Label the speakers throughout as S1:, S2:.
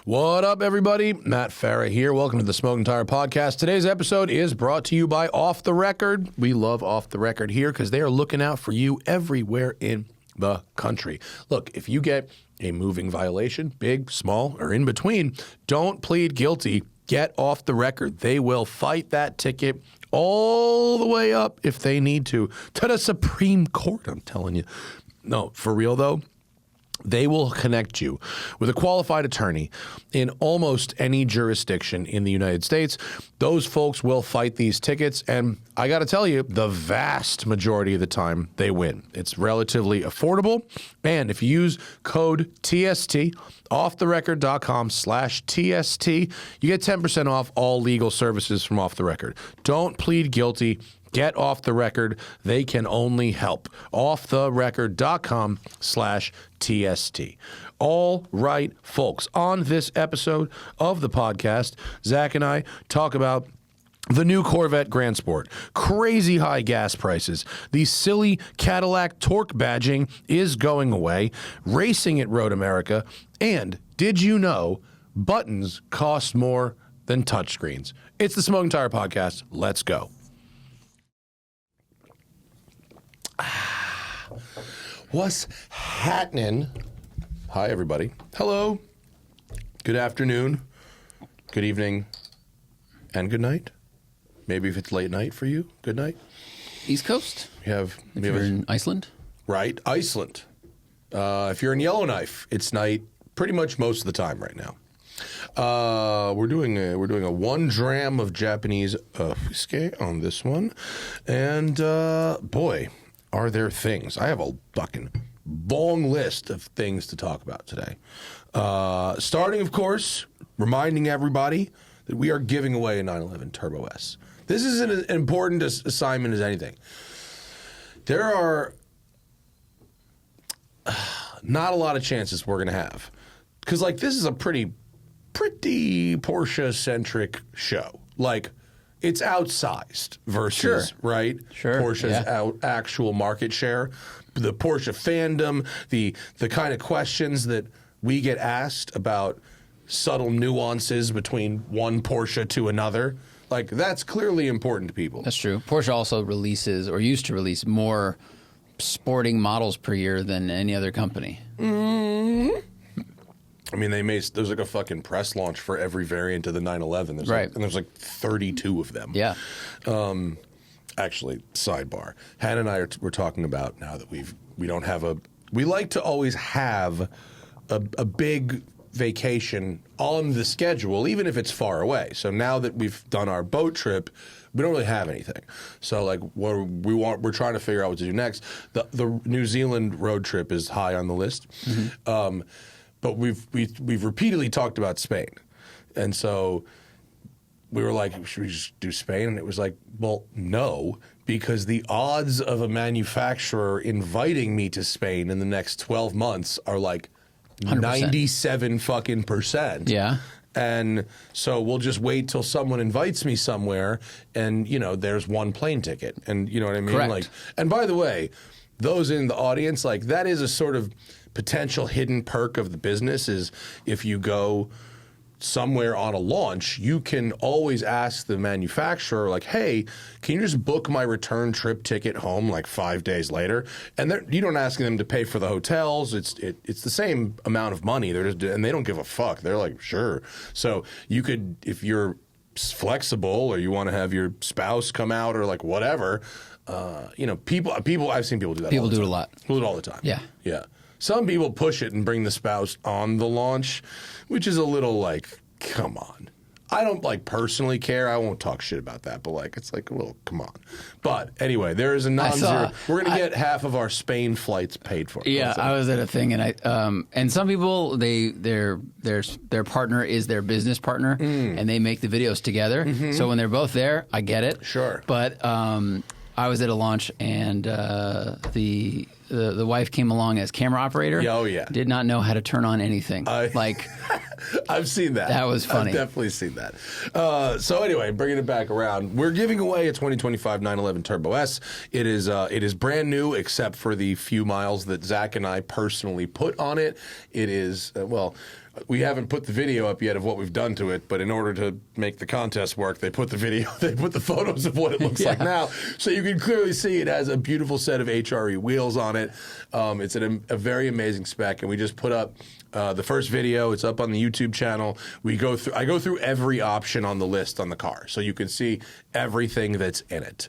S1: What up, everybody? Matt Farah here. Welcome to the Smoking Tire Podcast. Today's episode is brought to you by Off the Record. We love Off the Record here because they are looking out for you everywhere in the country. Look, if you get a moving violation, big, small, or in between, don't plead guilty. Get Off the Record. They will fight that ticket all the way up, if they need to the Supreme Court, I'm telling you. No, for real, though. They will connect you with a qualified attorney in almost any jurisdiction in the United States. Those folks will fight these tickets, and I got to tell you, the vast majority of the time, they win. It's relatively affordable, and if you use code TST, offtherecord.com/TST, you get 10% off all legal services from Off the Record. Don't plead guilty. Get Off the Record. They can only help. Offtherecord.com/TST. All right, folks. On this episode of the podcast, Zack and I talk about the new Corvette Grand Sport, crazy high gas prices, the silly Cadillac torque badging is going away, racing at Road America, and did you know buttons cost more than touchscreens? It's the Smoking Tire Podcast. Let's go. What's happening? Hi, everybody. Hello. Good afternoon. Good evening. And good night. Maybe if it's late night for you, good night.
S2: East Coast?
S1: If
S2: you're in Iceland?
S1: Right, Iceland. If you're in Yellowknife, it's night pretty much most of the time right now. We're doing a 1 dram of Japanese whiskey on this one. And boy, are there things. I have a fucking long list of things to talk about today. Starting, of course, reminding everybody that we are giving away a 911 Turbo S. This is an important assignment as anything. There are not a lot of chances we're going to have. Because, like, this is a pretty Porsche-centric show. Like, it's outsized versus, right?
S2: Sure.
S1: Porsche's actual market share. The Porsche fandom, the kind of questions that we get asked about subtle nuances between one Porsche to another. Like, that's clearly important to people.
S2: That's true. Porsche also releases, or used to release, more sporting models per year than any other company.
S1: Mm-hmm. I mean, there's like a fucking press launch for every variant of the 911. There's
S2: right.
S1: And there's like 32 of them.
S2: Yeah.
S1: Actually, sidebar. Hannah and I were talking about now that we like to always have a big vacation on the schedule, even if it's far away. So now that we've done our boat trip, we don't really have anything. So like we're trying to figure out what to do next. The New Zealand road trip is high on the list. Mm-hmm. But we've repeatedly talked about Spain. And so we were like, should we just do Spain? And it was like, well, no, because the odds of a manufacturer inviting me to Spain in the next 12 months are like 100%. 97 fucking percent.
S2: Yeah.
S1: And so we'll just wait till someone invites me somewhere and, you know, there's one plane ticket. And you know what I mean?
S2: Correct.
S1: Like, and by the way, those in the audience, like, that is a sort of potential hidden perk of the business is if you go somewhere on a launch, you can always ask the manufacturer, like, hey, can you just book my return trip ticket home like 5 days later? And you don't ask them to pay for the hotels. It's the same amount of money. And they don't give a fuck. They're like, sure. So you could, if you're flexible or you want to have your spouse come out or like whatever, you know, people. I've seen people do that.
S2: People do it a lot.
S1: People do it all the time.
S2: Yeah.
S1: Yeah. Some people push it and bring the spouse on the launch, which is a little like, come on. I don't like personally care. I won't talk shit about that, but like, it's like, well, come on. But anyway, there is a non-zero. We're going to get half of our Spain flights paid for.
S2: Yeah, I was at a thing, and some people their partner is their business partner, and they make the videos together. Mm-hmm. So when they're both there, I get it.
S1: Sure.
S2: But I was at a launch, and the wife came along as camera operator.
S1: Oh, yeah.
S2: Did not know how to turn on anything.
S1: I've seen that.
S2: That was funny.
S1: I've definitely seen that. So anyway, bringing it back around, we're giving away a 2025 911 Turbo S. It is brand new, except for the few miles that Zack and I personally put on it. It is, We haven't put the video up yet of what we've done to it, but in order to make the contest work, they put the photos of what it looks like now. So you can clearly see it has a beautiful set of HRE wheels on it. It's a very amazing spec, and we just put up the first video. It's up on the YouTube channel. I go through every option on the list on the car, so you can see everything that's in it.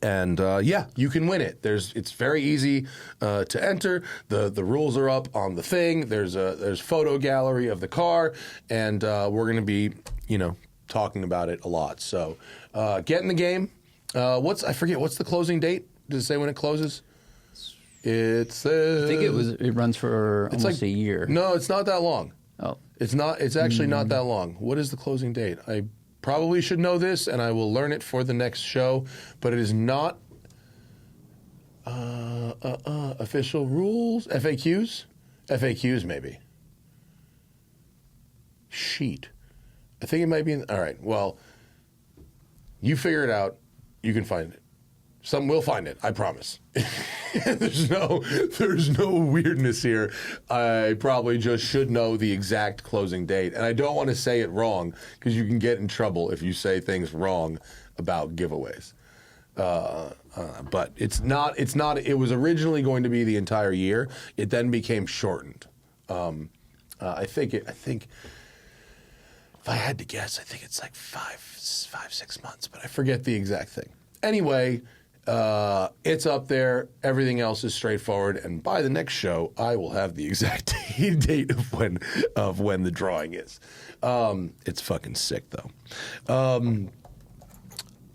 S1: Yeah, you can win it. It's very easy to enter. The rules are up on the thing. There's photo gallery of the car, and we're going to be talking about it a lot. So get in the game. I forget what's the closing date? Does it say when it closes? I
S2: think it runs for almost a year.
S1: No, it's not that long.
S2: Oh,
S1: it's not. It's actually not that long. What is the closing date? I probably should know this, and I will learn it for the next show, but it is not official rules. FAQs maybe. Sheet. I think it might be all right, well, you figure it out. You can find it. We'll find it, I promise. There's no weirdness here. I probably just should know the exact closing date, and I don't want to say it wrong because you can get in trouble if you say things wrong about giveaways. But it's not. It was originally going to be the entire year. It then became shortened. I think if I had to guess, I think it's like 5-6 months, but I forget the exact thing. Anyway. It's up there. Everything else is straightforward. And by the next show, I will have the exact date of when the drawing is. It's fucking sick, though.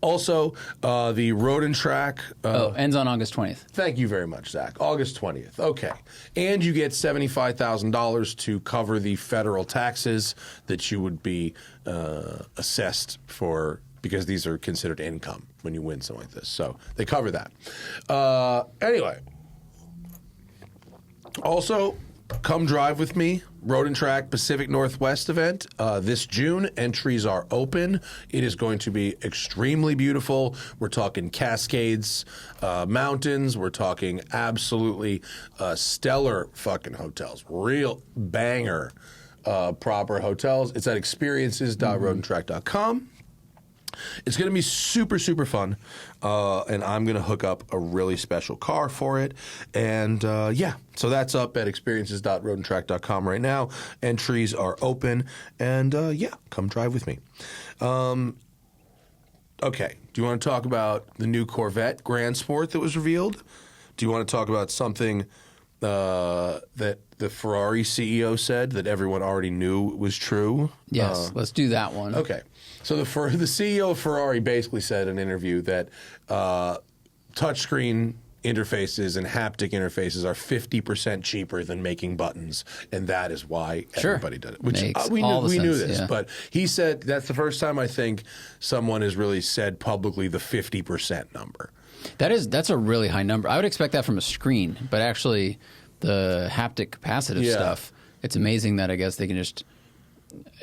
S1: Also, the Road and Track...
S2: ends on August 20th.
S1: Thank you very much, Zach. August 20th. Okay. And you get $75,000 to cover the federal taxes that you would be assessed for, because these are considered income when you win something like this. So they cover that. Anyway. Also, come drive with me. Road and Track Pacific Northwest event this June. Entries are open. It is going to be extremely beautiful. We're talking Cascades mountains. We're talking absolutely stellar fucking hotels. Real banger proper hotels. It's at experiences.roadandtrack.com. It's going to be super, super fun, and I'm going to hook up a really special car for it. And, so that's up at experiences.roadandtrack.com right now. Entries are open, and, come drive with me. Okay, do you want to talk about the new Corvette Grand Sport that was revealed? Do you want to talk about something that the Ferrari CEO said that everyone already knew was true?
S2: Yes, let's do that one.
S1: Okay. So the CEO of Ferrari basically said in an interview that touchscreen interfaces and haptic interfaces are 50% cheaper than making buttons, and that is why everybody did it. Which we knew this, but he said that's the first time I think someone has really said publicly the 50% number.
S2: That's a really high number. I would expect that from a screen, but actually the haptic capacitive stuff, it's amazing that I guess they can just...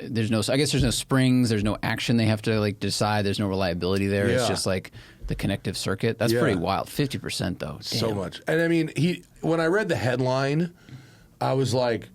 S2: there's no springs, there's no action they have to decide, there's no reliability there. It's just like the connective circuit. That's pretty wild. 50% though. Damn.
S1: So much. And I mean, when I read the headline, I was like,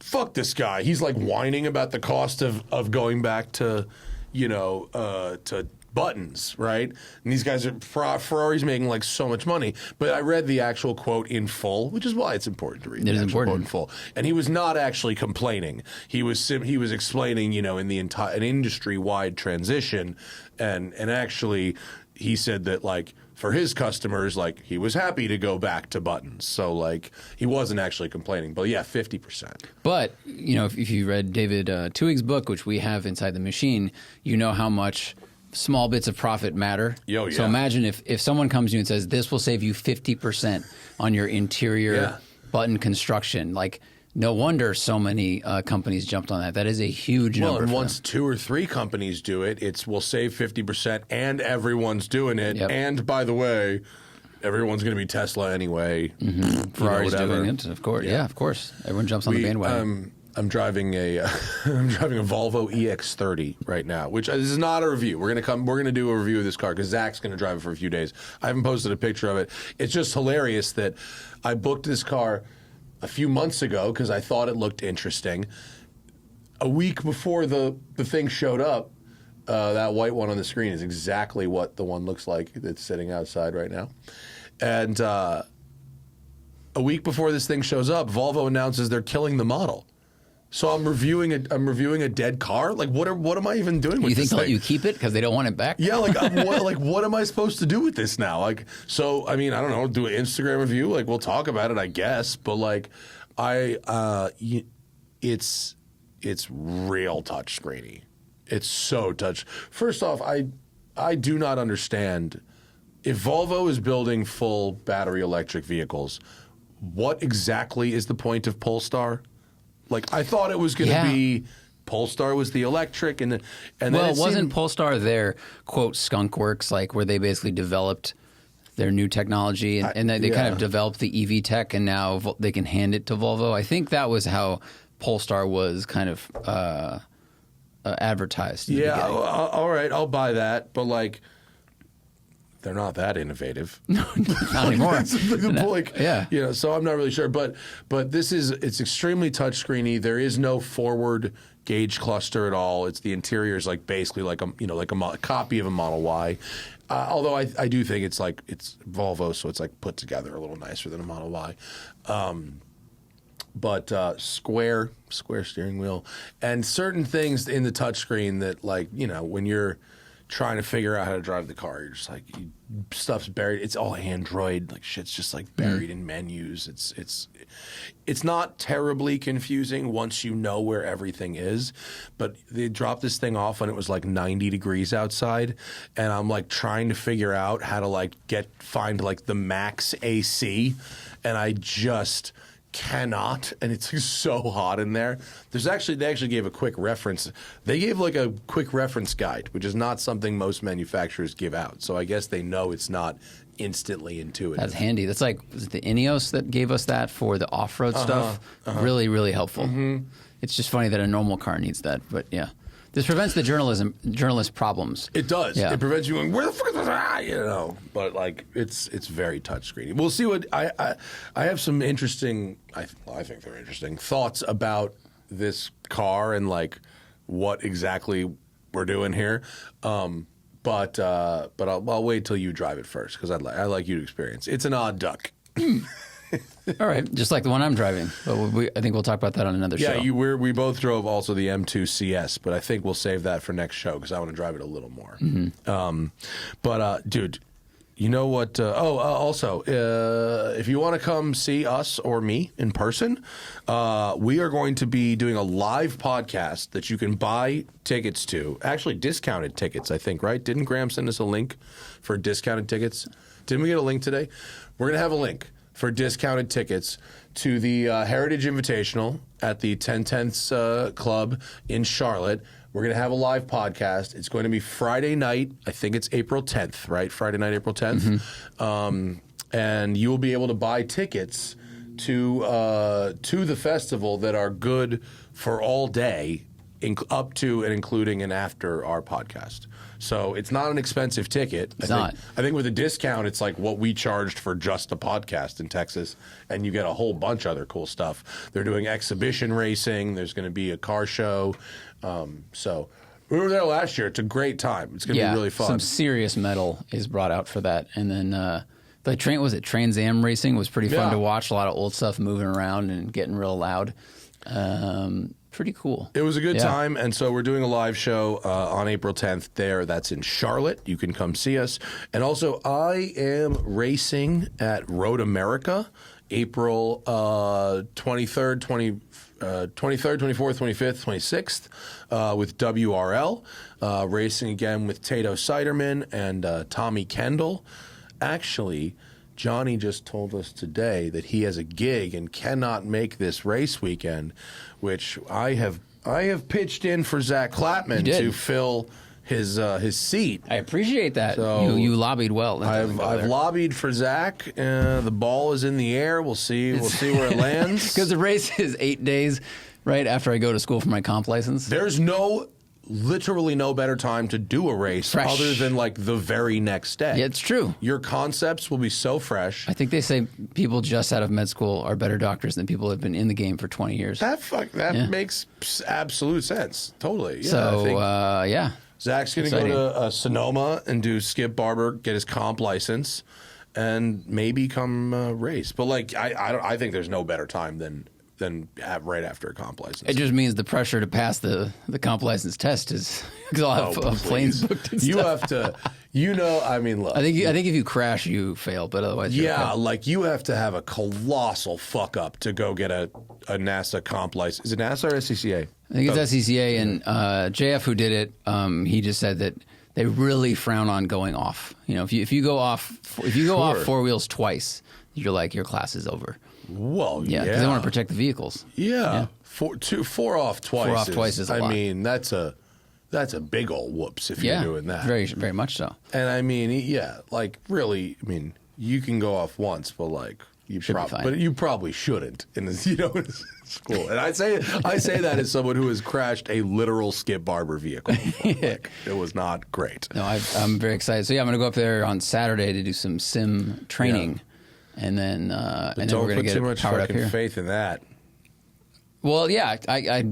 S1: fuck this guy. He's like whining about the cost of going back to, to buttons, right? And these guys Ferrari's making like so much money. But I read the actual quote in full, which is why it's important to read the actual quote in full. And he was not actually complaining. He was explaining, in an industry-wide transition, and actually he said that for his customers, he was happy to go back to buttons. So he wasn't actually complaining. But yeah, 50%.
S2: But if you read David Tuig's book, which we have inside the machine, you know how much small bits of profit matter.
S1: Oh, yeah.
S2: So imagine if someone comes to you and says, this will save you 50% on your interior button construction. No wonder so many companies jumped on that. That is a huge number.
S1: Well, and once 2 or 3 companies do it, we'll save 50% and everyone's doing it. Yep. And by the way, everyone's going to be Tesla anyway.
S2: Mm-hmm. Ferrari's doing it, of course. Yeah, of course. Everyone jumps on the bandwagon.
S1: I'm driving a Volvo EX30 right now, which this is not a review. We're gonna do a review of this car because Zach's gonna drive it for a few days. I haven't posted a picture of it. It's just hilarious that I booked this car a few months ago because I thought it looked interesting. A week before the thing showed up, that white one on the screen is exactly what the one looks like that's sitting outside right now. And a week before this thing shows up, Volvo announces they're killing the model. So I'm reviewing a dead car. Like, what am I even doing with
S2: You think
S1: this
S2: they'll let
S1: thing?
S2: you keep it because they don't want it back?
S1: Yeah, like what am I supposed to do with this now? Like, so I mean, I don't know. Do an Instagram review. Like, we'll talk about it, I guess. But like, it's real touchscreeny. It's so touch. First off, I do not understand if Volvo is building full battery electric vehicles. What exactly is the point of Polestar? Like, I thought it was going to be Polestar was the electric, and then
S2: Well, wasn't Polestar their quote skunk works, like where they basically developed their new technology and they kind of developed the EV tech, and now they can hand it to Volvo? I think that was how Polestar was kind of advertised.
S1: Yeah, all right, I'll buy that, but like, they're not that innovative.
S2: No, not anymore.
S1: So I'm not really sure, but it's extremely touchscreeny. There is no forward gauge cluster at all. It's the interior is like basically like a copy of a Model Y. Although I do think it's Volvo, so it's like put together a little nicer than a Model Y. But square steering wheel and certain things in the touchscreen that, like, when you're trying to figure out how to drive the car, you're just like, stuff's buried. It's all Android, like shit's just like buried in menus. It's not terribly confusing once you know where everything is. But they dropped this thing off when it was like 90 degrees outside, and I'm like trying to figure out how to like find like the max AC, and I just cannot, and it's so hot in there. They actually gave a quick reference. They gave like a quick reference guide, which is not something most manufacturers give out. So I guess they know it's not instantly intuitive.
S2: That's handy. That's like, was it the Ineos that gave us that for the off-road stuff? Really, really helpful. It's just funny that a normal car needs that, but yeah. This prevents the journalist problems.
S1: It does.
S2: Yeah.
S1: It prevents you going, where the fuck is this? But like, it's very touchscreeny. We'll see what I have some interesting. I think they're interesting thoughts about this car and like what exactly we're doing here. But I'll wait till you drive it first because I'd like you to experience. It's an odd duck.
S2: All right, just like the one I'm driving. But I think we'll talk about that on another show.
S1: Yeah, we both drove also the M2 CS, but I think we'll save that for next show because I want to drive it a little more. Dude, you know what? Also, if you want to come see us or me in person, we are going to be doing a live podcast that you can buy tickets to. Actually, discounted tickets, I think, right? Didn't Graham send us a link for discounted tickets? Didn't we get a link today? We're going to have a link for discounted tickets to the Heritage Invitational at the 10/10 Club in Charlotte. We're going to have a live podcast. It's going to be Friday night. I think it's April 10th, right? Friday night, April 10th. And you will be able to buy tickets to the festival that are good for all day, up to and including and after our podcast. So it's not an expensive ticket. I think with a discount, it's like what we charged for just a podcast in Texas, and you get a whole bunch of other cool stuff. They're doing exhibition racing. There's going to be a car show. So we were there last year. It's a great time. It's going to be really fun.
S2: Some serious metal is brought out for that. And then Trans Am racing was pretty fun to watch. A lot of old stuff moving around and getting real loud. Pretty cool.
S1: It was a good time, and so we're doing a live show on April 10th there. That's in Charlotte. You can come see us. And also, I am racing at Road America, April 23rd, 24th, 25th, 26th with WRL. Racing again with Tato Siderman and Tommy Kendall. Actually, Johnny just told us today that he has a gig and cannot make this race weekend, which I have pitched in for Zack Clapman to fill his seat.
S2: I appreciate that. So you lobbied well.
S1: I've lobbied for Zack. The ball is in the air. We'll see where it lands.
S2: Because the race is 8 days right after I go to school for my comp license.
S1: There's no literally no better time to do a race
S2: Fresh.
S1: other than like the very next day.
S2: Yeah, it's true.
S1: Your concepts will be so fresh.
S2: I think they say people just out of med school are better doctors than people who have been in the game for 20 years.
S1: That makes absolute sense. Totally. Yeah,
S2: So, yeah.
S1: Zach's going to go to Sonoma and do Skip Barber, get his comp license, and maybe come race. But like, I think there's no better time than right after a comp license.
S2: It just means the pressure to pass the comp license test is because I'll have planes booked and
S1: you
S2: stuff.
S1: have to, I mean, look.
S2: I think if you crash, you fail, but otherwise, you're okay.
S1: Like you have to have a colossal fuck up to go get a NASA comp license. Is it NASA or SCCA?
S2: I think it's SCCA, and JF who did it, he just said that they really frown on going off. You know, if you go off four wheels twice, you're like your class is over.
S1: Well, yeah,
S2: because they want to protect the vehicles.
S1: Yeah. Four off twice.
S2: 4 off twice is a lot.
S1: I mean, that's a big old whoops if you're doing that.
S2: Very, very much so.
S1: And I mean, like really, I mean, you can go off once, but like you probably shouldn't in school. And I say that as someone who has crashed a literal Skip Barber vehicle. Like, it was not great.
S2: No, I'm very excited. So yeah, I'm going to go up there on Saturday to do some sim training.
S1: Yeah.
S2: And then we're going to get
S1: Don't put too much
S2: powered up
S1: fucking
S2: here.
S1: faith in that.
S2: Well, yeah, I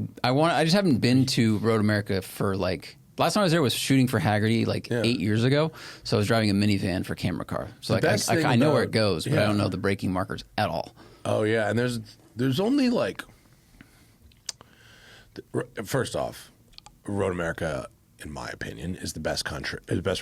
S2: just haven't been to Road America for like last time I was there was shooting for Haggerty 8 years ago. So I was driving a minivan for camera car. So I know where it goes, but I don't know the braking markers at all.
S1: Oh yeah, and there's only like first off, Road America, in my opinion, is the best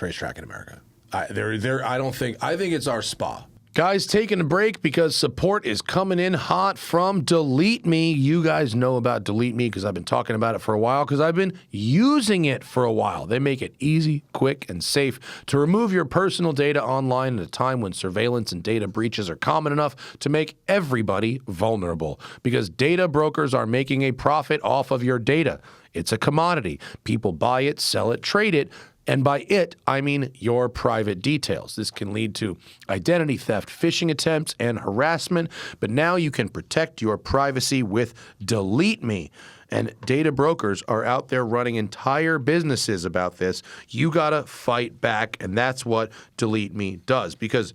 S1: racetrack in America. I think it's our spa. Guys, taking a break because support is coming in hot from DeleteMe. You guys know about DeleteMe because I've been talking about it for a while because I've been using it for a while. They make it easy, quick, and safe to remove your personal data online at a time when surveillance and data breaches are common enough to make everybody vulnerable because data brokers are making a profit off of your data. It's a commodity. People buy it, sell it, trade it. And by it, I mean your private details. This can lead to identity theft, phishing attempts, and harassment. But now you can protect your privacy with DeleteMe. And data brokers are out there running entire businesses about this. You got to fight back, and that's what DeleteMe does. Because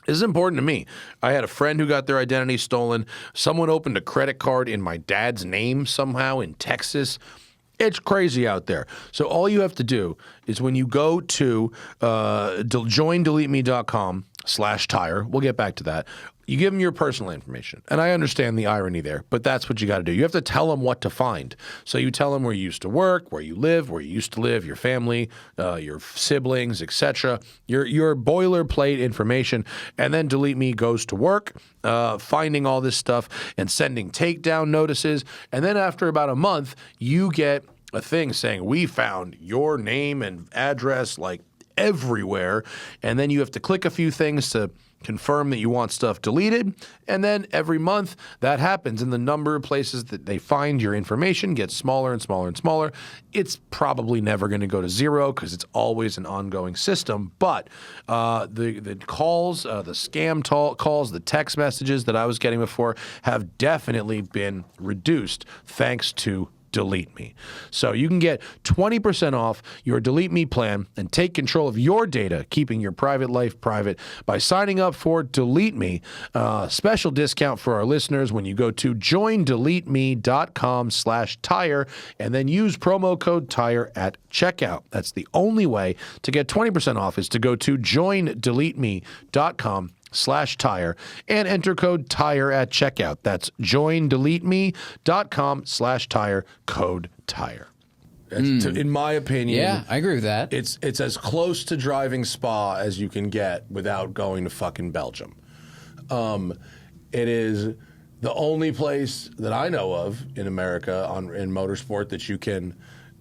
S1: this is important to me. I had a friend who got their identity stolen. Someone opened a credit card in my dad's name somehow in Texas. It's crazy out there. So all you have to do is when you go to joindeleteme.com/tire, we'll get back to that. You give them your personal information. And I understand the irony there, but that's what you got to do. You have to tell them what to find. So you tell them where you used to work, where you live, where you used to live, your family, your siblings, etc. Your boilerplate information. And then DeleteMe goes to work, finding all this stuff and sending takedown notices. And then after about a month, you get a thing saying, we found your name and address like everywhere. And then you have to click a few things to confirm that you want stuff deleted, and then every month that happens, and the number of places that they find your information gets smaller and smaller and smaller. It's probably never going to go to zero because it's always an ongoing system, but the calls, the scam calls, the text messages that I was getting before have definitely been reduced thanks to DeleteMe. So you can get 20% off your DeleteMe plan and take control of your data, keeping your private life private by signing up for DeleteMe. Special discount for our listeners when you go to joindeleteme.com/tire and then use promo code TIRE at checkout. That's the only way to get 20% off is to go to joindeleteme.com/tire and enter code TIRE at checkout. That's joindeleteme.com/tire, code TIRE. In my opinion,
S2: yeah, I agree with that.
S1: It's as close to driving Spa as you can get without going to fucking Belgium. It is the only place that I know of in America in motorsport that you can,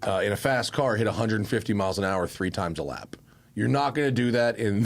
S1: in a fast car, hit 150 miles an hour 3 times a lap. You're not going to do that in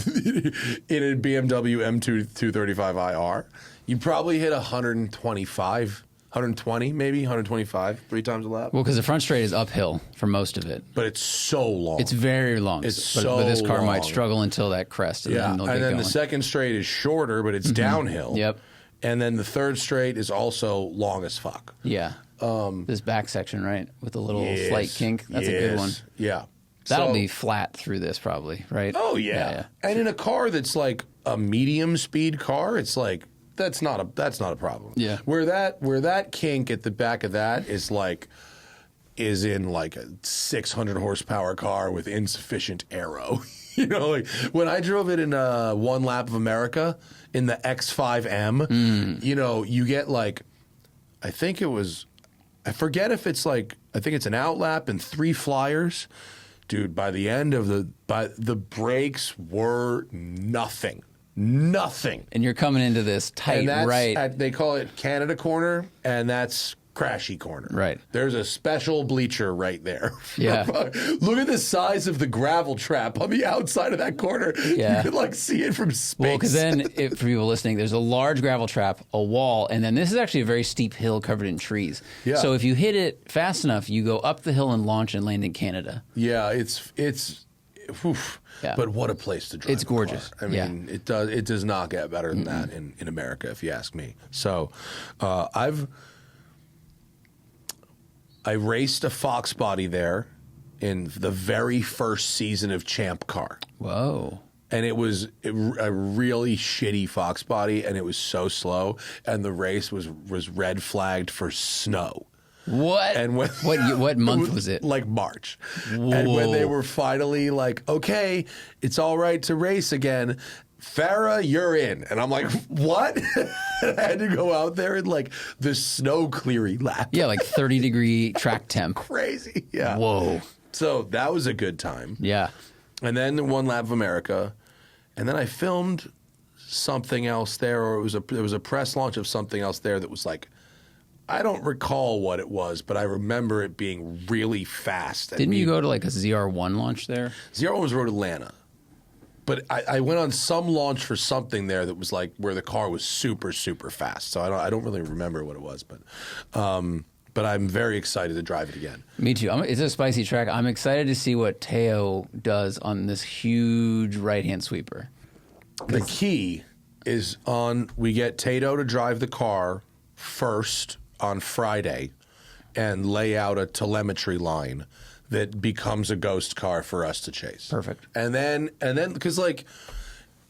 S1: a BMW M2 235 IR. You probably hit 120 maybe, 125 3 times a lap.
S2: Well, because the front straight is uphill for most of it.
S1: But it's so long.
S2: It's very long. But this car might struggle until that crest. And then they'll get going.
S1: The second straight is shorter, but it's downhill.
S2: Yep.
S1: And then the third straight is also long as fuck.
S2: Yeah. This back section, right? With the little slight kink. That's a good one.
S1: Yeah.
S2: That'll be flat through this probably, right?
S1: Oh, yeah. And in a car that's like a medium speed car, it's like, that's not a problem.
S2: Yeah.
S1: Where that kink at the back of that is in like a 600 horsepower car with insufficient aero. You know, like when I drove it in One Lap of America in the X5M, you know, you get like, I think I forget if it's like, I think it's an outlap and 3 flyers. Dude, by the end of the brakes were nothing. Nothing.
S2: And you're coming into this tight, right?
S1: They call it Canada corner, and that's crashy corner.
S2: Right.
S1: There's a special bleacher right there.
S2: Yeah.
S1: Look at the size of the gravel trap on the outside of that corner.
S2: Yeah.
S1: You could like see it from space.
S2: Well, because then, for people listening, there's a large gravel trap, a wall, and then this is actually a very steep hill covered in trees.
S1: Yeah.
S2: So if you hit it fast enough, you go up the hill and launch and land in Canada.
S1: Yeah, it's oof.
S2: Yeah.
S1: But what a place to drive.
S2: It's gorgeous.
S1: I mean, it does not get better than that in America, if you ask me. So I raced a Fox body there in the very first season of Champ Car.
S2: Whoa.
S1: And it was a really shitty Fox body, and it was so slow, and the race was red flagged for snow.
S2: What?
S1: And
S2: what month was it?
S1: Like March.
S2: Whoa.
S1: And when they were finally like, okay, it's all right to race again, Farah, you're in. And I'm like, what? I had to go out there in like the snow cleary lap.
S2: Yeah, like 30-degree track temp.
S1: Crazy. Yeah.
S2: Whoa.
S1: So that was a good time.
S2: Yeah.
S1: And then the One Lap of America. And then I filmed something else there, or there was a press launch of something else there that was like, I don't recall what it was, but I remember it being really fast.
S2: Didn't you go to like a ZR1 launch there?
S1: ZR1 was Road Atlanta. But I went on some launch for something there that was like where the car was super, super fast. So I don't really remember what it was, but I'm very excited to drive it again.
S2: Me too. It's a spicy track. I'm excited to see what Teo does on this huge right-hand sweeper.
S1: The key is we get Tato to drive the car first on Friday and lay out a telemetry line that becomes a ghost car for us to chase.
S2: Perfect.
S1: And then because like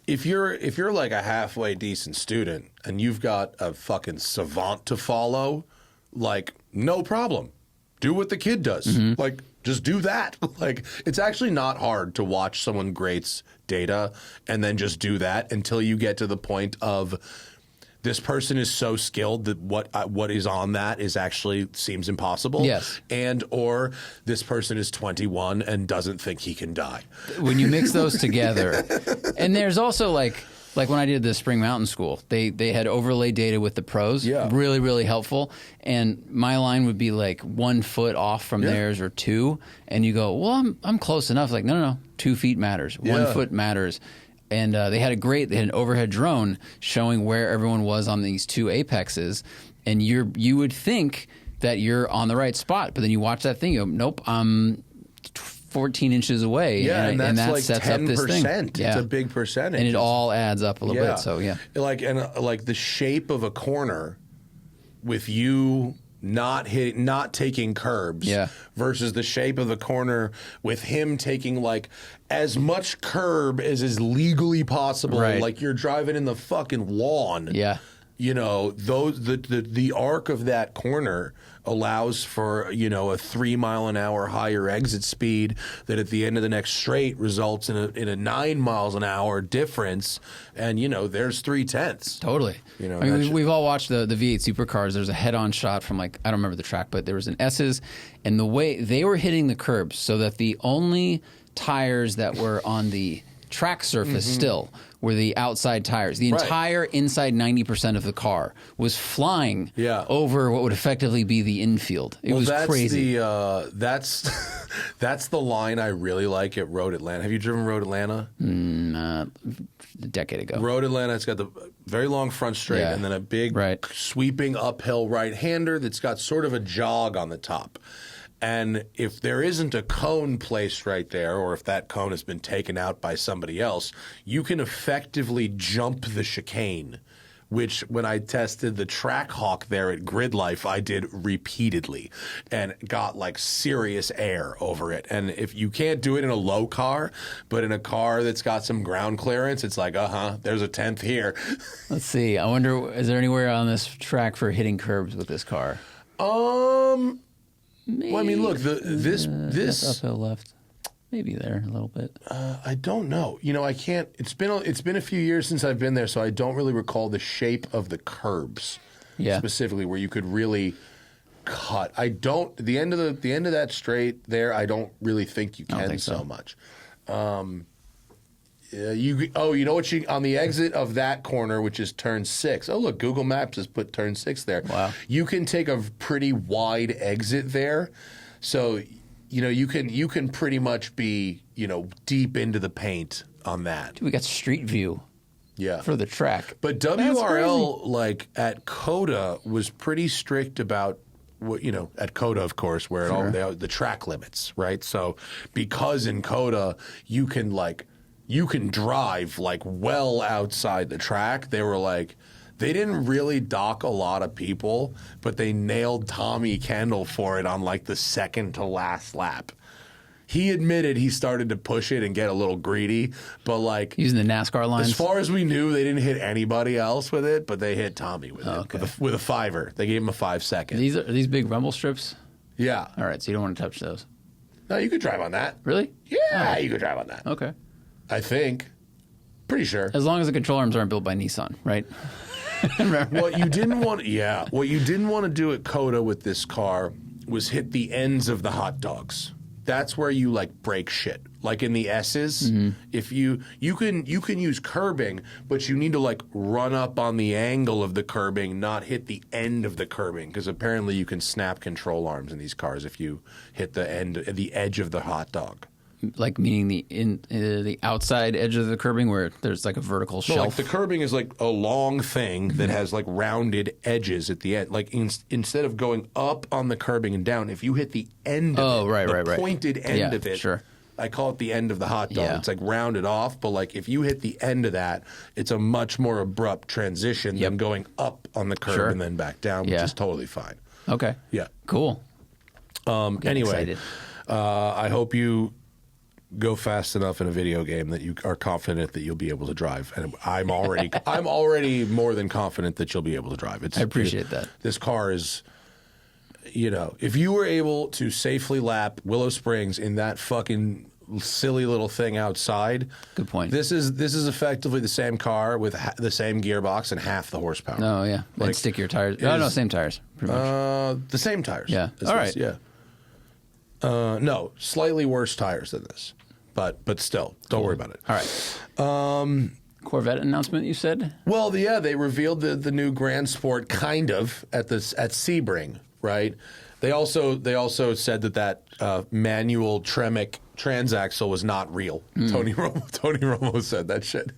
S1: if you're like a halfway decent student and you've got a fucking savant to follow, like no problem. Do what the kid does.
S2: Mm-hmm.
S1: Like just do that. Like it's actually not hard to watch someone grates data and then just do that until you get to the point of this person is so skilled that what is on that seems impossible.
S2: Yes.
S1: And or this person is 21 and doesn't think he can die.
S2: When you mix those together, and there's also like when I did the Spring Mountain School, they had overlay data with the pros.
S1: Yeah.
S2: Really, really helpful. And my line would be like 1 foot off from theirs or 2, and you go, well, I'm close enough. Like no, 2 feet matters. 1 foot matters. And they had an overhead drone showing where everyone was on these 2 apexes, and you would think that you're on the right spot, but then you watch that thing, you go, nope, I'm 14 inches away.
S1: Yeah, and that's
S2: that
S1: like
S2: sets
S1: 10%.
S2: up this thing.
S1: It's a big percentage.
S2: And it all adds up a little bit. So yeah,
S1: like the shape of a corner with you not taking curbs versus the shape of the corner with him taking like as much curb as is legally possible.
S2: Right.
S1: Like you're driving in the fucking lawn.
S2: Yeah.
S1: You know, the arc of that corner allows for, you know, a 3 mile an hour higher exit speed that at the end of the next straight results in a 9 miles an hour difference. And, you know, there's 3/10.
S2: Totally.
S1: You know,
S2: I mean, we've all watched the V8 supercars. There's a head-on shot from like, I don't remember the track, but there was an S's, and the way they were hitting the curbs so that the only tires that were on the track surface still were the outside tires. The entire inside 90% of the car was flying over what would effectively be the infield. It was crazy.
S1: That's the line I really like at Road Atlanta. Have you driven Road Atlanta?
S2: A decade ago.
S1: Road Atlanta, it's got the very long front straight and then a big sweeping uphill right-hander that's got sort of a jog on the top. And if there isn't a cone placed right there, or if that cone has been taken out by somebody else, you can effectively jump the chicane which when I tested the Track Hawk there at Grid Life, I did repeatedly and got like serious air over it. And if you can't do it in a low car, but in a car that's got some ground clearance, it's like, there's a 10th here.
S2: Let's see. I wonder, is there anywhere on this track for hitting curbs with this car?
S1: Maybe. Well, I mean, look, this
S2: uphill left. Maybe there a little bit.
S1: I don't know. I can't. It's been a few years since I've been there, so I don't really recall the shape of the curbs.
S2: Yeah.
S1: Specifically, where you could really cut. I don't. The end of that straight there, I don't really think you can so much. You know what? On the exit of that corner, which is turn 6. Oh, look, Google Maps has put turn 6 there.
S2: Wow.
S1: You can take a pretty wide exit there, so you can pretty much be deep into the paint on that.
S2: Dude, we got street view.
S1: Yeah.
S2: For the track.
S1: But WRL, like at COTA, was pretty strict about what at COTA, of course, where the track limits, right? So because in COTA you can drive like well outside the track, they were like, they didn't really dock a lot of people, but they nailed Tommy Kendall for it on like the second to last lap. He admitted he started to push it and get a little greedy, but like
S2: using the NASCAR lines.
S1: As far as we knew, they didn't hit anybody else with it, but they hit Tommy with it with a 5-er. They gave him a 5 second.
S2: Are these big rumble strips?
S1: Yeah.
S2: All right, so you don't want to touch those.
S1: No, you could drive on that.
S2: Really?
S1: Yeah, you could drive on that.
S2: Okay.
S1: I think. Pretty sure.
S2: As long as the control arms aren't built by Nissan, right?
S1: What you didn't want to do at COTA with this car was hit the ends of the hot dogs. That's where you like break shit. Like in the S's, if you can use curbing, but you need to like run up on the angle of the curbing, not hit the end of the curbing, because apparently you can snap control arms in these cars if you hit the edge of the hot dog.
S2: Like meaning the outside edge of the curbing where there's like a vertical shelf?
S1: No, like the curbing is like a long thing that has like rounded edges at the end. Like instead of going up on the curbing and down, if you hit the end of the pointed end of it,
S2: sure.
S1: I call it the end of the hot dog.
S2: Yeah.
S1: It's like rounded off, but like if you hit the end of that, it's a much more abrupt transition than going up on the curb and then back down, which is totally fine.
S2: Okay.
S1: Yeah.
S2: Cool.
S1: Anyway, I hope you go fast enough in a video game that you are confident that you'll be able to drive, and I'm already more than confident that you'll be able to drive.
S2: I appreciate that.
S1: This car is, if you were able to safely lap Willow Springs in that fucking silly little thing outside.
S2: Good point.
S1: This is effectively the same car with the same gearbox and half the horsepower.
S2: Oh yeah, like, and stick your tires. No, same tires. Pretty much.
S1: The same tires.
S2: Yeah. All right.
S1: Yeah. No, slightly worse tires than this, but still, don't worry about it.
S2: All right. Corvette announcement, you said?
S1: Well, they revealed the new Grand Sport kind of at Sebring, right? They also said that manual Tremec transaxle was not real. Tony Romo said that shit.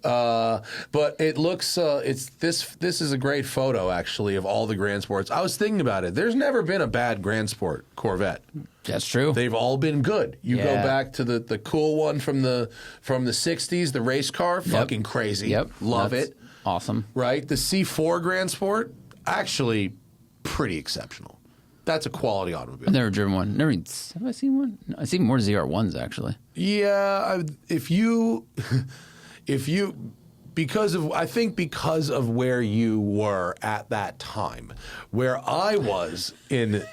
S1: But it looks this is a great photo actually of all the Grand Sports. I was thinking about it. There's never been a bad Grand Sport Corvette.
S2: That's true.
S1: They've all been good. You go back to the cool one from the 60s, the race car, fucking crazy.
S2: Yep.
S1: Love it.
S2: Awesome.
S1: Right? The C4 Grand Sport, actually pretty exceptional. That's a quality automobile.
S2: I've never driven one. Have I seen one? No, I've seen more ZR1s actually.
S1: Yeah, because of where you were at that time, where I was in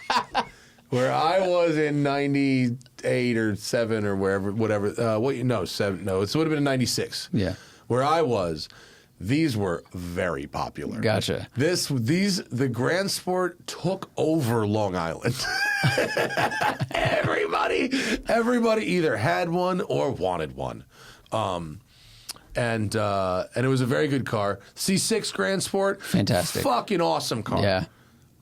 S1: 98 or 7 or whatever. 7. No, it would have been in 96.
S2: Yeah,
S1: where I was. These were very popular.
S2: Gotcha.
S1: The Grand Sport took over Long Island. Everybody either had one or wanted one. And it was a very good car. C6 Grand Sport,
S2: fantastic.
S1: Fucking awesome car.
S2: Yeah.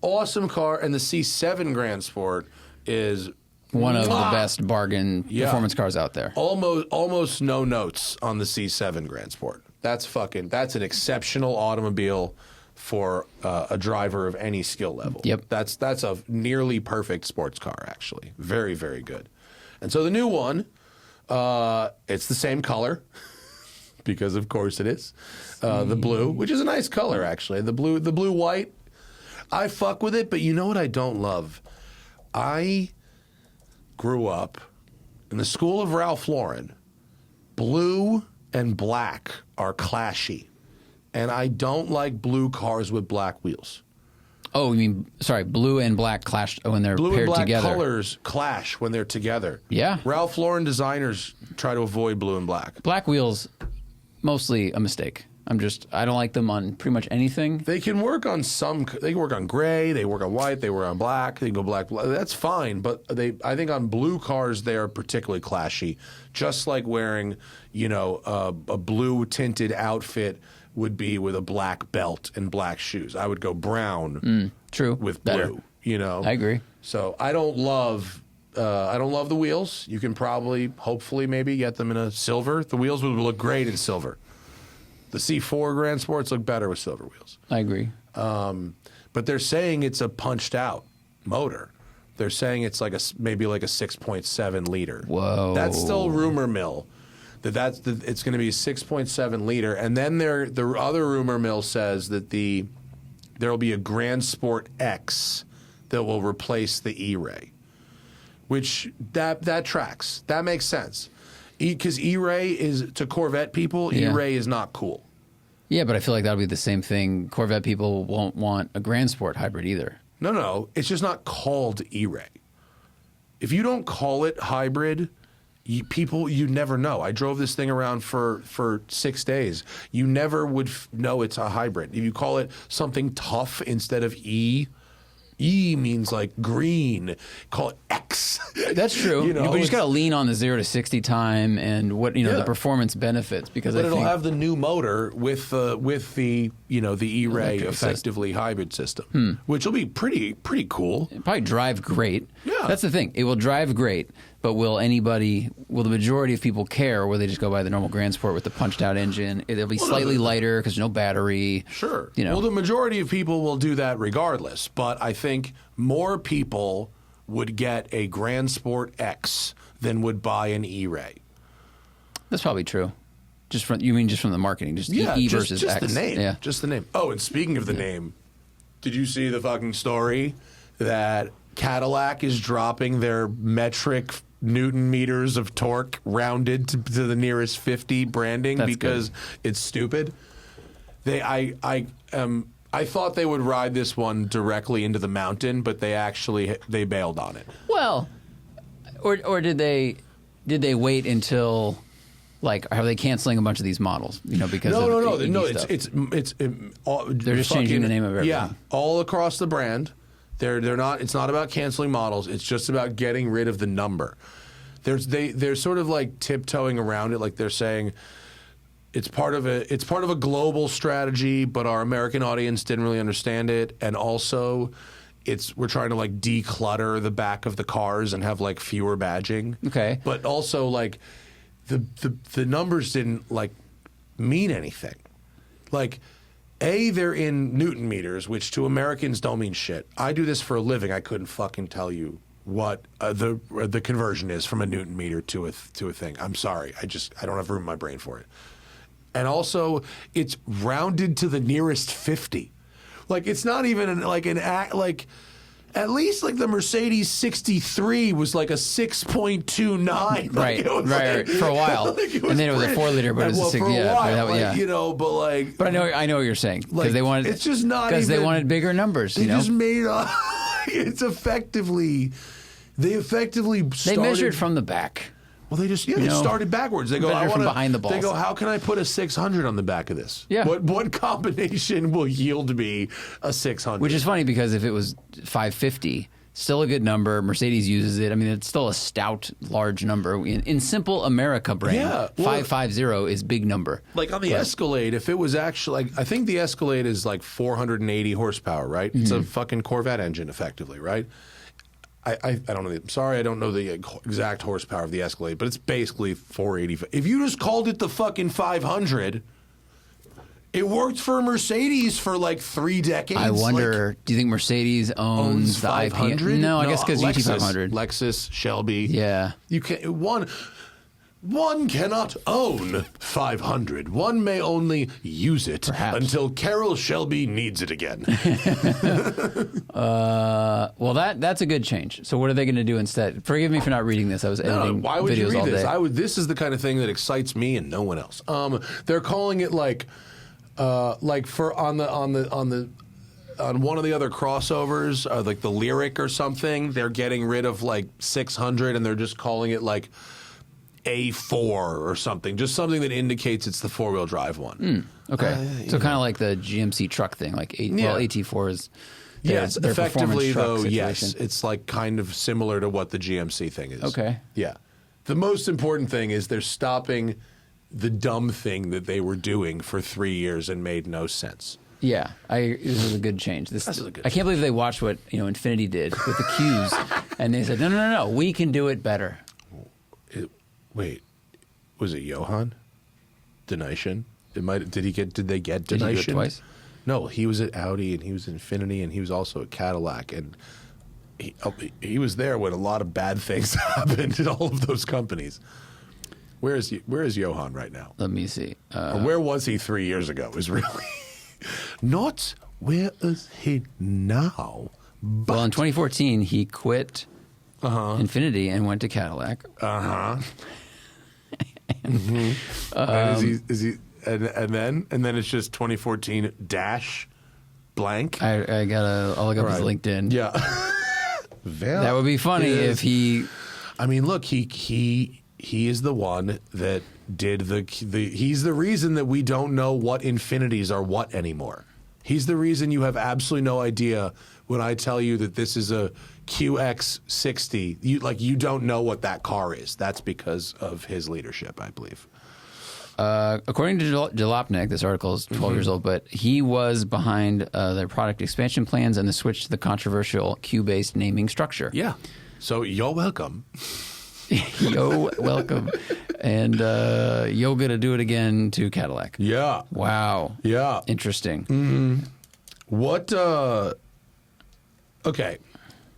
S1: Awesome car. And the C7 Grand Sport is
S2: one of the best bargain performance cars out there.
S1: Almost no notes on the C7 Grand Sport. That's an exceptional automobile for a driver of any skill level.
S2: Yep.
S1: That's a nearly perfect sports car, actually. Very, very good. And so the new one, it's the same color. because of course it is. The blue, which is a nice color actually. The blue white. I fuck with it, but you know what I don't love? I grew up in the school of Ralph Lauren. Blue and black are clashy, and I don't like blue cars with black wheels.
S2: Oh, you mean, sorry, blue and black clash when they're
S1: Blue
S2: paired
S1: and black
S2: together.
S1: colors clash when they're together.
S2: Yeah.
S1: Ralph Lauren designers try to avoid blue and black.
S2: Black wheels, mostly a mistake. I don't like them on pretty much anything.
S1: They can work on they can work on gray, they work on white, they work on black, they can go black. That's fine, but I think on blue cars they are particularly clashy. Just like wearing, a blue tinted outfit would be with a black belt and black shoes. I would go brown
S2: True.
S1: with
S2: Better.
S1: blue,
S2: I agree.
S1: So I don't love the wheels. You can hopefully maybe get them in a silver. The wheels would look great in silver. The C4 Grand Sports look better with silver wheels.
S2: I agree.
S1: But they're saying it's a punched out motor. They're saying it's maybe like a 6.7 liter.
S2: Whoa.
S1: That's still rumor mill. It's going to be a 6.7 liter. And then the other rumor mill says that there'll be a Grand Sport X that will replace the E-Ray. Which that tracks. That makes sense. Because E-Ray is, to Corvette people,
S2: Yeah.
S1: E-Ray is not cool.
S2: Yeah, but I feel like that'll be the same thing. Corvette people won't want a Grand Sport hybrid either.
S1: No. It's just not called E-Ray. If you don't call it hybrid, you never know. I drove this thing around for 6 days. You never would know it's a hybrid. If you call it something tough instead of E means like green. Call it X.
S2: That's true. But you just got to lean on the 0 to 60 time and the performance benefits because
S1: it'll have the new motor with the E-Ray effectively hybrid system, which will be pretty cool.
S2: It'll probably drive great.
S1: Yeah.
S2: That's the thing. It will drive great, but will the majority of people care, or will they just go by the normal Grand Sport with the punched out engine? It'll be slightly lighter because there's no battery.
S1: Sure. Well, the majority of people will do that regardless, but I think more people would get a Grand Sport X than would buy an E-Ray.
S2: That's probably true. Just from the marketing, E versus
S1: just
S2: X.
S1: the name.
S2: Yeah.
S1: Just the name. Oh, and speaking of the name, did you see the fucking story that Cadillac is dropping their metric Newton meters of torque rounded to the nearest 50 branding because it's stupid? I thought they would ride this one directly into the mountain, but they bailed on it.
S2: Well, or did they wait until are they canceling a bunch of these models? Because
S1: no.
S2: stuff?
S1: They're
S2: just changing the name of everything.
S1: Yeah, all across the brand. They're not. It's not about canceling models. It's just about getting rid of the number. They're sort of like tiptoeing around it, like they're saying it's part of a global strategy, but our American audience didn't really understand it, and also we're trying to declutter the back of the cars and have fewer badging.
S2: Okay,
S1: but also the numbers didn't mean anything. They're in Newton meters, which to Americans don't mean shit. I do this for a living. I couldn't fucking tell you what the conversion is from a Newton meter to a thing. I'm sorry. I don't have room in my brain for it. And also, it's rounded to the nearest 50. It's not even at least the Mercedes 63 was a 6.29.
S2: Right. For a while. And then it was a 4-liter, but it was a 6.
S1: For a while,
S2: yeah. But I know what you're saying because they wanted.
S1: It's just not
S2: because they wanted bigger numbers.
S1: They just made it's effectively. They started.
S2: They measured from the back.
S1: Well, they just they started backwards. They go, I want
S2: behind the balls.
S1: They go, how can I put a 600 on the back of this?
S2: Yeah.
S1: What combination will yield me a 600?
S2: Which is funny because if it was 550, still a good number. Mercedes uses it. I mean, it's still a stout, large number in simple America brain.
S1: Yeah,
S2: 550 is big number.
S1: On the Escalade, if it was actually I think the Escalade is 480 horsepower, right? Mm-hmm. It's a fucking Corvette engine, effectively, right? I don't know. I'm sorry, I don't know the exact horsepower of the Escalade, but it's basically 480. If you just called it the fucking 500, it worked for Mercedes for 3 decades.
S2: I wonder, do you think Mercedes owns the
S1: 500?
S2: IP? No, I guess because GT500.
S1: Lexus, Shelby.
S2: Yeah.
S1: You can't. One cannot own 500. One may only use it until Carol Shelby needs it again.
S2: Well, that's a good change. So what are they going to do instead? Forgive me for not reading this. I was editing
S1: why would
S2: videos
S1: you read
S2: all
S1: this?
S2: day.
S1: This is the kind of thing that excites me and no one else. They're calling it like for on one of the other crossovers, like the Lyric or something. They're getting rid of like 600 and they're just calling it like A4 or something, just something that indicates it's the four-wheel drive one.
S2: Okay, so kind of like the GMC truck thing, like AT4 is.
S1: Yes,
S2: their
S1: effectively though,
S2: situation.
S1: yes, it's like kind of similar to what the GMC thing is.
S2: Okay,
S1: yeah. The most important thing is they're stopping the dumb thing that they were doing for 3 years and made no sense.
S2: Yeah, this is a good change. This is
S1: a good
S2: I can't believe they watched what Infiniti did with the Qs, and they said, no, we can do it better.
S1: Wait, was it Johan? Denison? Did they get Denison?
S2: Did he do it twice?
S1: No, he was at Audi and he was at Infiniti and he was also at Cadillac and he was there when a lot of bad things happened in all of those companies. Where is Johan right now?
S2: Let me see.
S1: Or where was he 3 years ago? Is really not where is he now? But
S2: Well, in 2014, he quit Infiniti and went to Cadillac.
S1: And is he and then it's just 2014 dash blank.
S2: I'll look up his LinkedIn.
S1: Yeah.
S2: That would be funny if he.
S1: I mean, look, he is the one that did he's the reason that we don't know what Infinities are what anymore. He's the reason you have absolutely no idea when I tell you that this is a QX60. You don't know what that car is. That's because of his leadership, I believe.
S2: According to DeleteMe, this article is 12 years old, but he was behind their product expansion plans and the switch to the controversial Q-based naming structure.
S1: Yeah. So you're welcome.
S2: Yo, welcome. And yo gonna do it again to Cadillac.
S1: Yeah.
S2: Wow.
S1: Yeah.
S2: Interesting.
S1: Mm-hmm. What, okay.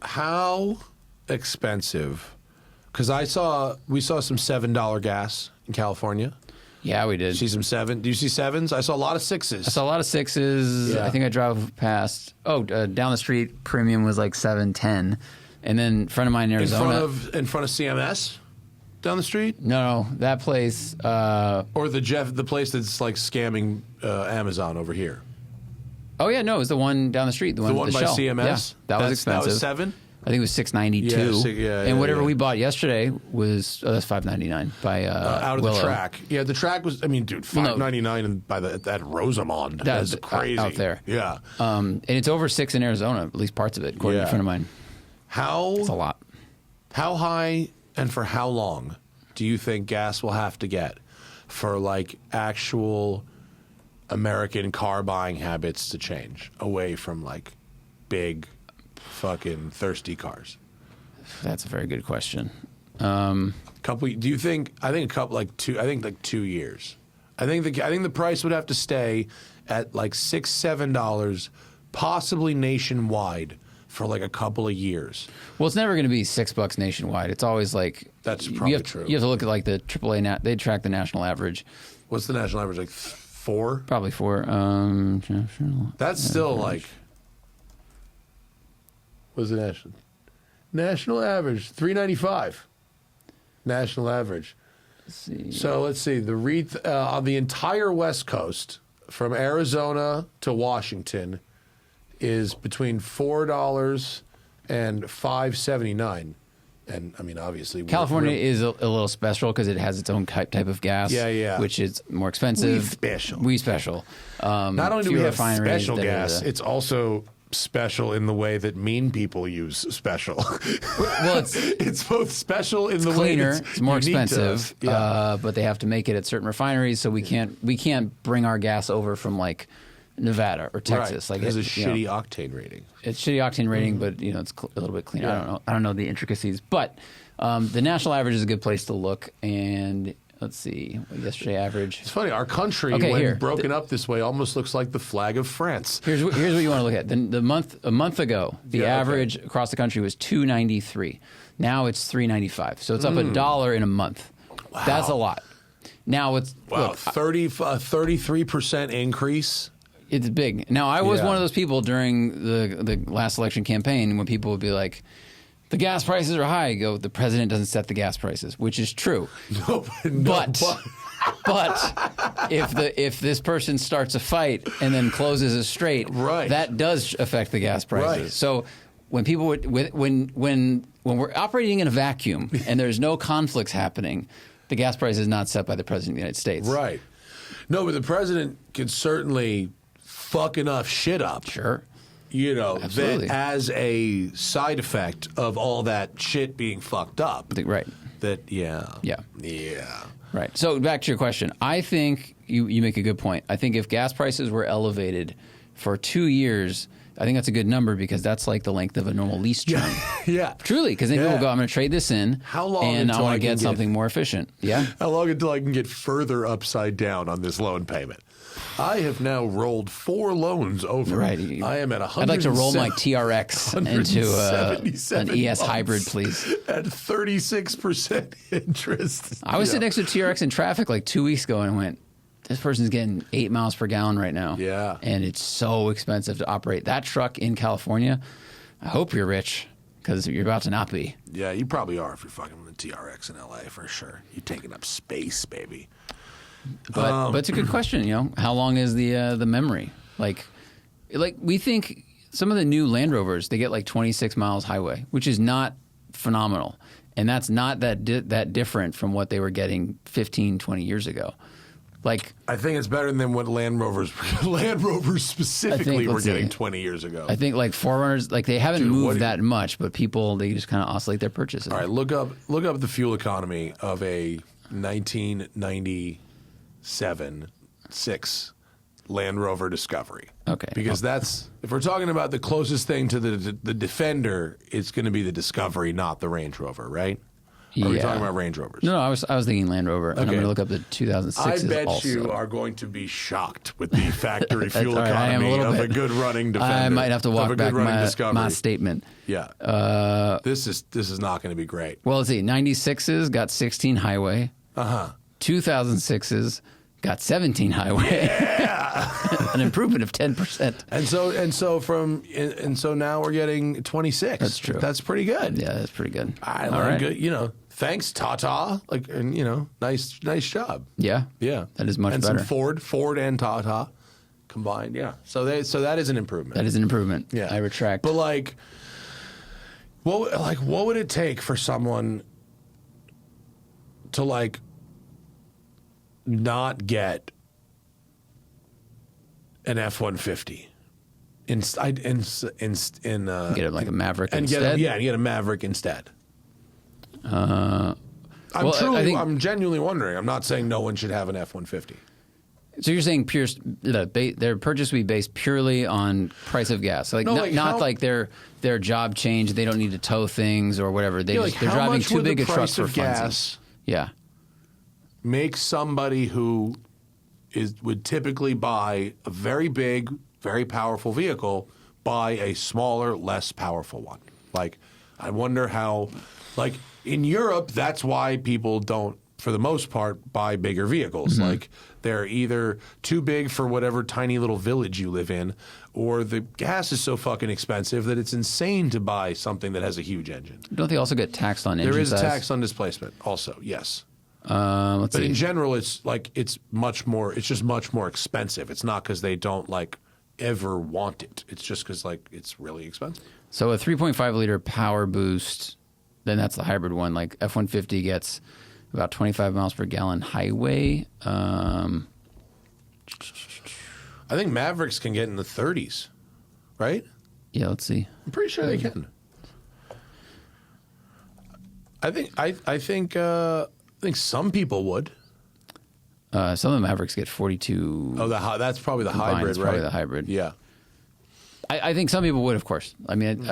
S1: How expensive, because we saw some $7 gas in California.
S2: Yeah, we did.
S1: See some seven? Do you see sevens? I saw a lot of sixes.
S2: I saw a lot of sixes.
S1: Yeah.
S2: I think I drove past. Down the street, premium was like $7.10, and then a friend of mine in Arizona.
S1: In front of CMS, down the street.
S2: No, that place.
S1: Or the place that's like scamming Amazon over here.
S2: Oh yeah, no, it was the one down the street. The one
S1: by
S2: Shell.
S1: CMS.
S2: Yeah, that was expensive.
S1: That was $7.
S2: I think it was $6.92. And whatever we bought yesterday was that's $5.99 by
S1: out of
S2: Willow.
S1: the track. Yeah, the track was. I mean, dude, $5.99 and by that Rosamond. That's crazy
S2: out there.
S1: Yeah,
S2: and it's over $6 in Arizona, at least parts of it, according to a friend of mine. It's a lot.
S1: How high and for how long do you think gas will have to get for like actual American car buying habits to change away from like big fucking thirsty cars?
S2: That's a very good question.
S1: Do you think? I think a couple, like 2 years. I think the price would have to stay at like $6-7, possibly nationwide, for like a couple of years.
S2: Well, it's never going to be $6 nationwide. It's always like
S1: that's probably true.
S2: You have to look at like the AAA. They track the national average.
S1: What's the national average? Like 4?
S2: Probably 4.
S1: That's still like. What's the national average? $3.95. National average.
S2: Let's see.
S1: So let's see. On the entire West Coast, from Arizona to Washington, is between $4 and $5.79. And I mean, obviously,
S2: California is a little special because it has its own type of gas.
S1: Yeah.
S2: Which is more expensive.
S1: We
S2: special.
S1: Not only do we have special gas,
S2: it's
S1: it's also special in the way that mean people use special.
S2: Well,
S1: it's both special in the
S2: cleaner,
S1: way
S2: it's more expensive,
S1: yeah.
S2: But they have to make it at certain refineries, so we can't bring our gas over from like Nevada or Texas.
S1: Right.
S2: Like
S1: it's a shitty octane rating.
S2: It's shitty octane rating, but it's a little bit cleaner.
S1: Yeah.
S2: I don't know the intricacies, but the national average is a good place to look. And let's see, yesterday average.
S1: It's funny. Our country, when broken up this way, almost looks like the flag of France.
S2: Here's what you want to look at. A month ago, the average across the country was $2.93. Now it's $3.95. So it's up $1 in a month.
S1: Wow.
S2: That's a lot. Now it's
S1: wow,
S2: look,
S1: 33% increase.
S2: it's big. Now I was one of those people during the last election campaign when people would be like, the gas prices are high. I go, the president doesn't set the gas prices, which is true. But if this person starts a fight and then closes a straight,
S1: right.
S2: that does affect the gas prices.
S1: Right.
S2: So when people when we're operating in a vacuum and there's no conflicts happening, the gas price is not set by the president of the United States.
S1: Right. No, but the president can certainly fuck enough shit up.
S2: Sure.
S1: You know,
S2: Absolutely.
S1: that as a side effect of all that shit being fucked up.
S2: Right.
S1: That, yeah.
S2: Right. So back to your question. I think you make a good point. I think if gas prices were elevated for 2 years, I think that's a good number because that's like the length of a normal lease term.
S1: Yeah.
S2: Truly, because then people go, I'm going to trade this in.
S1: How long
S2: and I
S1: until
S2: want
S1: I
S2: to
S1: can
S2: get something more efficient. Yeah.
S1: How long until I can get further upside down on this loan payment? I have now rolled 4 loans over.
S2: Right.
S1: I am at 100.
S2: I'd like to roll my TRX into an ES hybrid, please.
S1: At 36% interest.
S2: I was sitting next to a TRX in traffic like 2 weeks ago and I went, this person's getting 8 miles per gallon right now.
S1: Yeah.
S2: And it's so expensive to operate. That truck in California, I hope you're rich because you're about to not be.
S1: Yeah, you probably are if you're fucking with the TRX in LA for sure. You're taking up space, baby.
S2: But it's a good question, you know. How long is the memory? Like we think some of the new Land Rovers, they get like 26 miles highway, which is not phenomenal. And that's not that different from what they were getting 15, 20 years ago. Like,
S1: I think it's better than what Land Rovers specifically were getting 20 years ago.
S2: I think like 4Runners, like they haven't moved that much, but people, they just kind of oscillate their purchases.
S1: All right, look up the fuel economy of a 1997 6 Land Rover Discovery.
S2: Okay.
S1: Because that's, if we're talking about the closest thing to the Defender, it's going to be the Discovery, not the Range Rover, right? Are we talking about Range Rovers?
S2: No, I was thinking Land Rover. And I'm going to look up the 2006s
S1: I bet
S2: also.
S1: you are going to be shocked with the factory fuel
S2: right,
S1: economy of a good running Defender.
S2: I might have to walk back my statement.
S1: Yeah. This is not going to be great.
S2: Well, let's see. 96s got 16 highway. 2006s got 17 highway.
S1: Yeah.
S2: An improvement of 10%.
S1: And so now we're getting 26.
S2: That's true.
S1: That's pretty good.
S2: Yeah, that's pretty good.
S1: All right. Good. You know, thanks, Tata. Like, and you know, nice job.
S2: Yeah.
S1: Yeah.
S2: That is much
S1: and
S2: better.
S1: Some Ford and Tata combined. Yeah. So that is an improvement.
S2: That is an improvement.
S1: Yeah.
S2: I retract.
S1: But what would it take for someone to not get an F-150 get
S2: like a Maverick instead?
S1: Get a Maverick instead. I'm genuinely wondering. I'm not saying no one should have an F-150.
S2: So you're saying their purchase would be based purely on price of gas, like their job change. They don't need to tow things or whatever. They're driving too big a truck for funsies. Yeah,
S1: make somebody who would typically buy a very big, very powerful vehicle buy a smaller, less powerful one. Like, I wonder how. Like in Europe, that's why people don't, for the most part, buy bigger vehicles. Mm-hmm. Like, they're either too big for whatever tiny little village you live in, or the gas is so fucking expensive that it's insane to buy something that has a huge engine.
S2: Don't they also get taxed on engine size?
S1: There is a tax on displacement also, yes.
S2: But
S1: in general, it's just much more expensive. It's not because they don't ever want it. It's just because it's really expensive.
S2: So a 3.5 liter power boost, then that's the hybrid one. Like F-150 gets about 25 miles per gallon highway.
S1: I think Mavericks can get in the 30s, right?
S2: Yeah, let's see.
S1: I'm pretty sure they can. I think some people would.
S2: Some of the Mavericks get 42.
S1: Oh, that's probably the
S2: combined.
S1: hybrid,
S2: It's
S1: right?
S2: Probably the hybrid.
S1: Yeah.
S2: I think some people would, of course. I mean,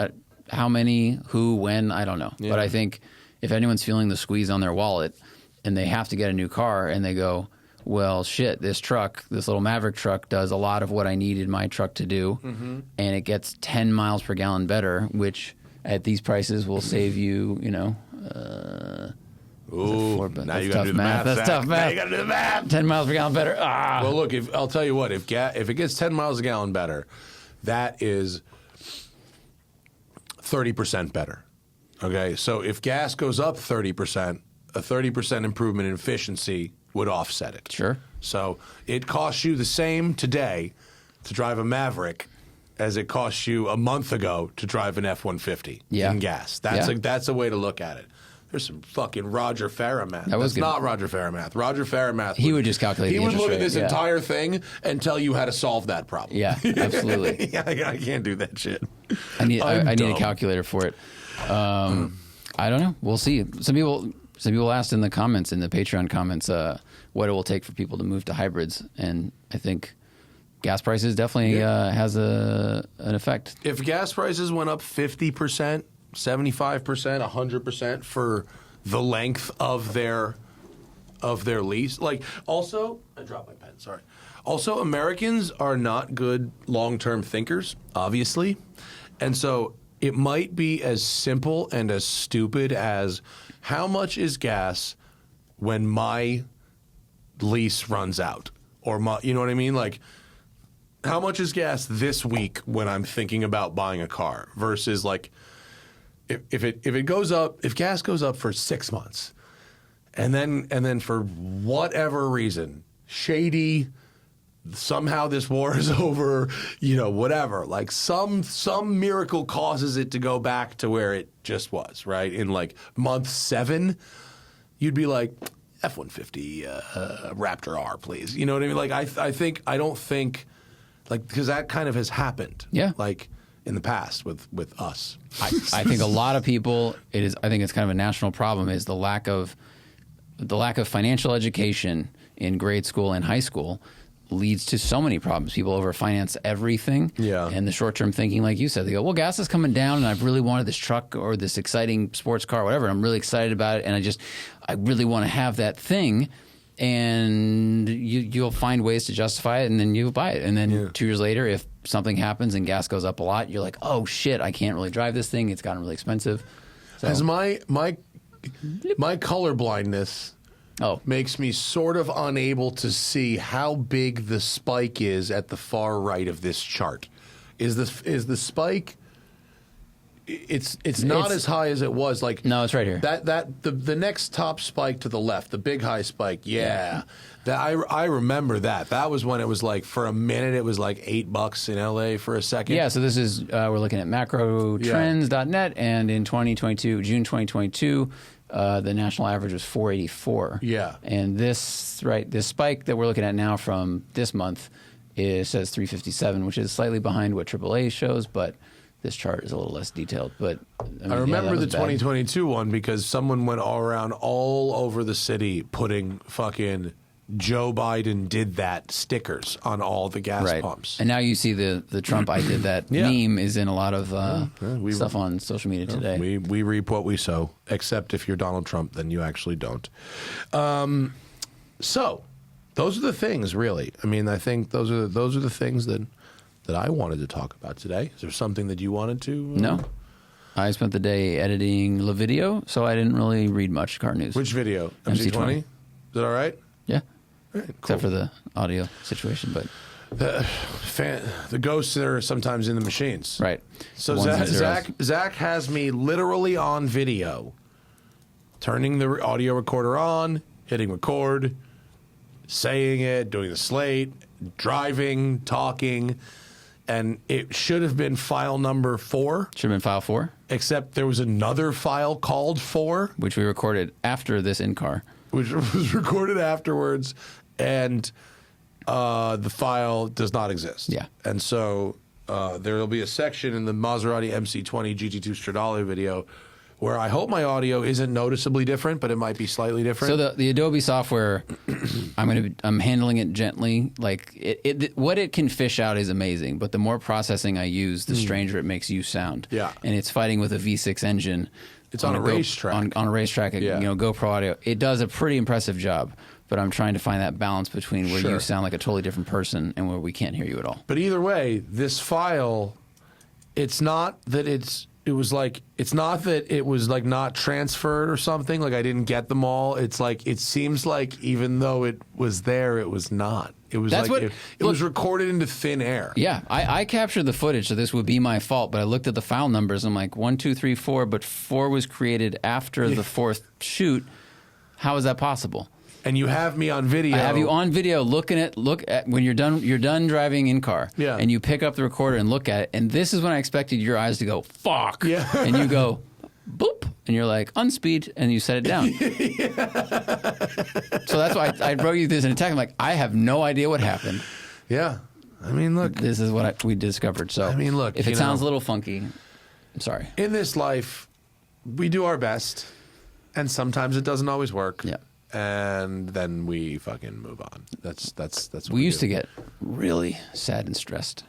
S2: how many, who, when, I don't know. Yeah. But I think if anyone's feeling the squeeze on their wallet and they have to get a new car and they go, well, shit, this little Maverick truck does a lot of what I needed my truck to do, and it gets 10 miles per gallon better, which at these prices will save you,
S1: Ooh, now you got to do the math.
S2: That's
S1: Zach.
S2: tough math.
S1: Now you got to do the math.
S2: 10 miles per gallon better. Ah.
S1: Well, look, I'll tell you what. If it gets 10 miles a gallon better, that is 30% better. Okay, so if gas goes up 30%, a 30% improvement in efficiency would offset it.
S2: Sure.
S1: So it costs you the same today to drive a Maverick as it cost you a month ago to drive an F-150 in gas. That's a way to look at it. There's some fucking Roger Farah math. That's not Roger Farah math. Roger Farah math.
S2: He would just calculate the
S1: interest rate. He would look at this
S2: yeah.
S1: entire thing and tell you how to solve that problem.
S2: Yeah, absolutely.
S1: Yeah, I can't do that shit.
S2: I need a calculator for it. I don't know. We'll see. Some people asked in the comments, in the Patreon comments, what it will take for people to move to hybrids, and I think gas prices definitely has an effect.
S1: If gas prices went up 50%, 75%, 100% for the length of their lease, like also, I dropped my pen. Sorry. Also, Americans are not good long-term thinkers, obviously, and so it might be as simple and as stupid as how much is gas when my lease runs out, or you know what I mean, like. How much is gas this week when I'm thinking about buying a car versus like if gas goes up for 6 months and then for whatever reason, shady, somehow this war is over, whatever, like some miracle causes it to go back to where it just was, right? In like month 7, you'd be like, F-150 Raptor R, please. You know what I mean? Like I don't think like, because that kind of has happened.
S2: Yeah.
S1: Like in the past with us.
S2: I think a lot of people, I think it's kind of a national problem, is the lack of financial education in grade school and high school leads to so many problems. People overfinance everything.
S1: Yeah.
S2: And the short-term thinking, like you said, they go, well, gas is coming down and I've really wanted this truck or this exciting sports car, whatever. I'm really excited about it. And I really want to have that thing. And you'll find ways to justify it, and then you buy it. And then 2 years later, if something happens and gas goes up a lot, you're like, oh shit, I can't really drive this thing. It's gotten really expensive. So.
S1: Has my color blindness makes me sort of unable to see how big the spike is at the far right of this chart. Is the spike? It's not as high as it was. Like
S2: no, it's right here.
S1: The next top spike to the left, the big high spike. Yeah. That I remember that. That was when it was like, for a minute it was like $8 in LA for a second.
S2: Yeah. So this is we're looking at macrotrends.net, and in June 2022, the national average was 484.
S1: Yeah.
S2: And this spike that we're looking at now from this month says 357, which is slightly behind what AAA shows, but this chart is a little less detailed. But
S1: I remember the 2022 one because someone went all over the city putting fucking Joe Biden did that stickers on all the gas pumps.
S2: And now you see the Trump I did that meme is in a lot of stuff on social media today.
S1: We reap what we sow, except if you're Donald Trump, then you actually don't. So those are the things, really. I mean, I think those are the things that I wanted to talk about today. Is there something that you wanted to?
S2: No. I spent the day editing the video, so I didn't really read much car news.
S1: Which video? MC20? Is that all right?
S2: Yeah.
S1: All right, cool.
S2: Except for the audio situation, but
S1: the ghosts are sometimes in the machines.
S2: Right.
S1: So Zack has me literally on video, turning the audio recorder on, hitting record, saying it, doing the slate, driving, talking. And it should have been file number 4.
S2: Should have been file 4.
S1: Except there was another file called 4.
S2: Which we recorded after this in-car.
S1: Which was recorded afterwards. And the file does not exist.
S2: Yeah.
S1: And so there will be a section in the Maserati MC20 GT2 Stradale video where I hope my audio isn't noticeably different, but it might be slightly different.
S2: So the Adobe software, I'm handling it gently. Like what it can fish out is amazing, but the more processing I use, the stranger it makes you sound.
S1: Yeah.
S2: And it's fighting with a V6 engine.
S1: It's on a racetrack.
S2: On a racetrack, GoPro audio. It does a pretty impressive job, but I'm trying to find that balance between where you sound like a totally different person and where we can't hear you at all.
S1: But either way, this file, it's not that it's it was like, it's not that it was like not transferred or something. Like I didn't get them all. It's like, it seems like even though it was there, it was not. It was
S2: That's
S1: like,
S2: what-
S1: it was recorded into thin air.
S2: Yeah, I captured the footage, so this would be my fault. But I looked at the file numbers. I'm like 1, 2, 3, 4, but 4 was created after the fourth shoot. How is that possible?
S1: And you have me on video.
S2: I have you on video look at when you're done. You're done driving in car.
S1: Yeah.
S2: And you pick up the recorder and look at it. And this is when I expected your eyes to go fuck.
S1: Yeah.
S2: And you go boop, and you're like unspeed, and you set it down. So that's why I wrote you this in a text. I'm like, I have no idea what happened.
S1: Yeah. I mean, look.
S2: This is what we discovered. So
S1: I mean, look,
S2: if it
S1: you
S2: sounds
S1: know,
S2: a little funky, I'm sorry.
S1: in this life, we do our best, and sometimes it doesn't always work.
S2: Yeah.
S1: And then we fucking move on. That's what
S2: We used
S1: do.
S2: to get really sad and stressed.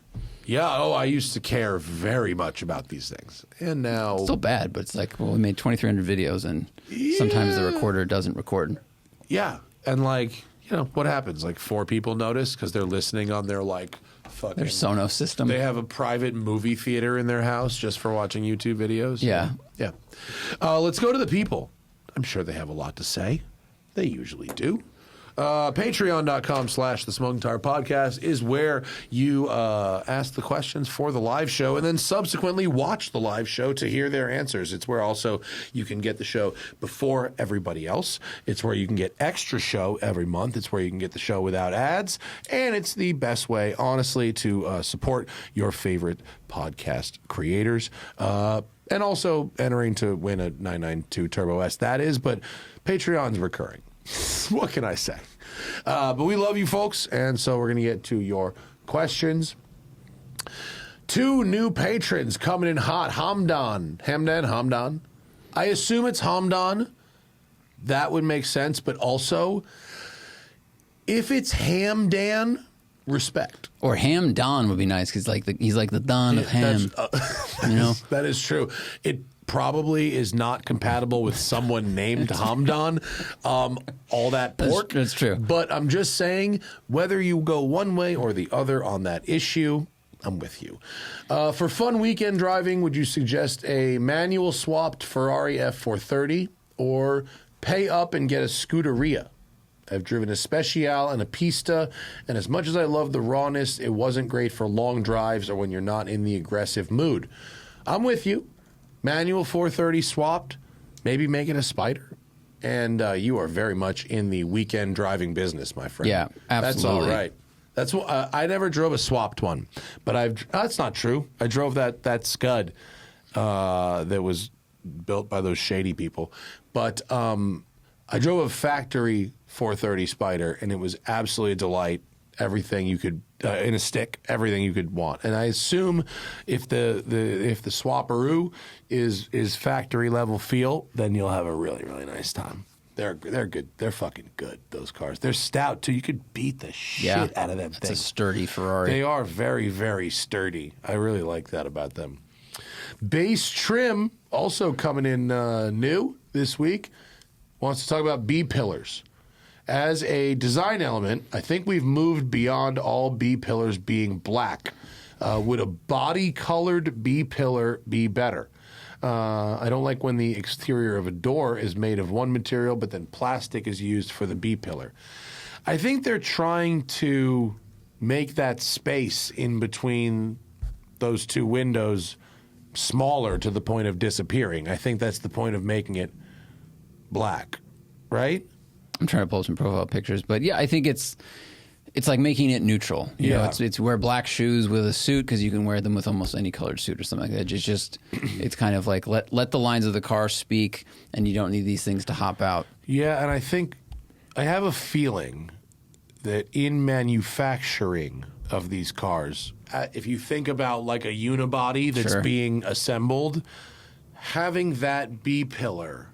S1: Yeah. Oh, I used to care very much about these things, and now
S2: Still bad, but it's like, well, we made 2,300 videos, and sometimes the recorder doesn't record.
S1: yeah. And like, you know, what happens? Like 4 people notice because they're listening on their like fucking.
S2: Their Sonos system.
S1: They have a private movie theater in their house just for watching YouTube videos.
S2: Yeah.
S1: Yeah. Let's go to the people. I'm sure they have a lot to say. They usually do. Patreon.com/The Smoking Tire Podcast is where you ask the questions for the live show and then subsequently watch the live show to hear their answers. It's where also you can get the show before everybody else. It's where you can get extra show every month. It's where you can get the show without ads. And it's the best way, honestly, to support your favorite podcast creators. And also entering to win a 992 Turbo S. That is, but Patreon's recurring. What can I say? But we love you folks, and so we're going to get to your questions. 2 new patrons coming in hot. Hamdan. I assume it's Hamdan. That would make sense, but also, if it's Hamdan, respect.
S2: Or Ham Don would be nice because he's like the Don of ham. You know,
S1: That is true. It probably is not compatible with someone named Hamdan. All that pork.
S2: That's true.
S1: But I'm just saying, whether you go one way or the other on that issue, I'm with you. For fun weekend driving, would you suggest a manual swapped Ferrari F430 or pay up and get a Scuderia? I've driven a Speciale and a Pista, and as much as I love the rawness, it wasn't great for long drives or when you're not in the aggressive mood. I'm with you. Manual 430 swapped, maybe make it a Spider, and you are very much in the weekend driving business, my friend.
S2: Yeah, absolutely.
S1: That's all right. That's what I never drove a swapped one, but that's not true. I drove that Scud that was built by those shady people, but I drove a factory 430 Spider, and it was absolutely a delight. Everything you could in a stick, everything you could want. And I assume if the swapperoo is factory level feel, then you'll have a really, really nice time. They're good. They're fucking good, those cars. They're stout too. You could beat the shit out of them
S2: It's
S1: things.
S2: a sturdy Ferrari.
S1: They are very, very sturdy. I really like that about them. Base Trim also coming in new this week. Wants to talk about B-pillars. As a design element, I think we've moved beyond all B-pillars being black. Would a body-colored B-pillar be better? I don't like when the exterior of a door is made of one material, but then plastic is used for the B-pillar. I think they're trying to make that space in between those 2 windows smaller to the point of disappearing. I think that's the point of making it black, right?
S2: I'm trying to pull some profile pictures, but yeah, I think it's like making it neutral. You know, it's wear black shoes with a suit because you can wear them with almost any colored suit or something like that. It's kind of like let the lines of the car speak, and you don't need these things to hop out.
S1: Yeah, and I think I have a feeling that in manufacturing of these cars, if you think about like a unibody that's being assembled, having that B-pillar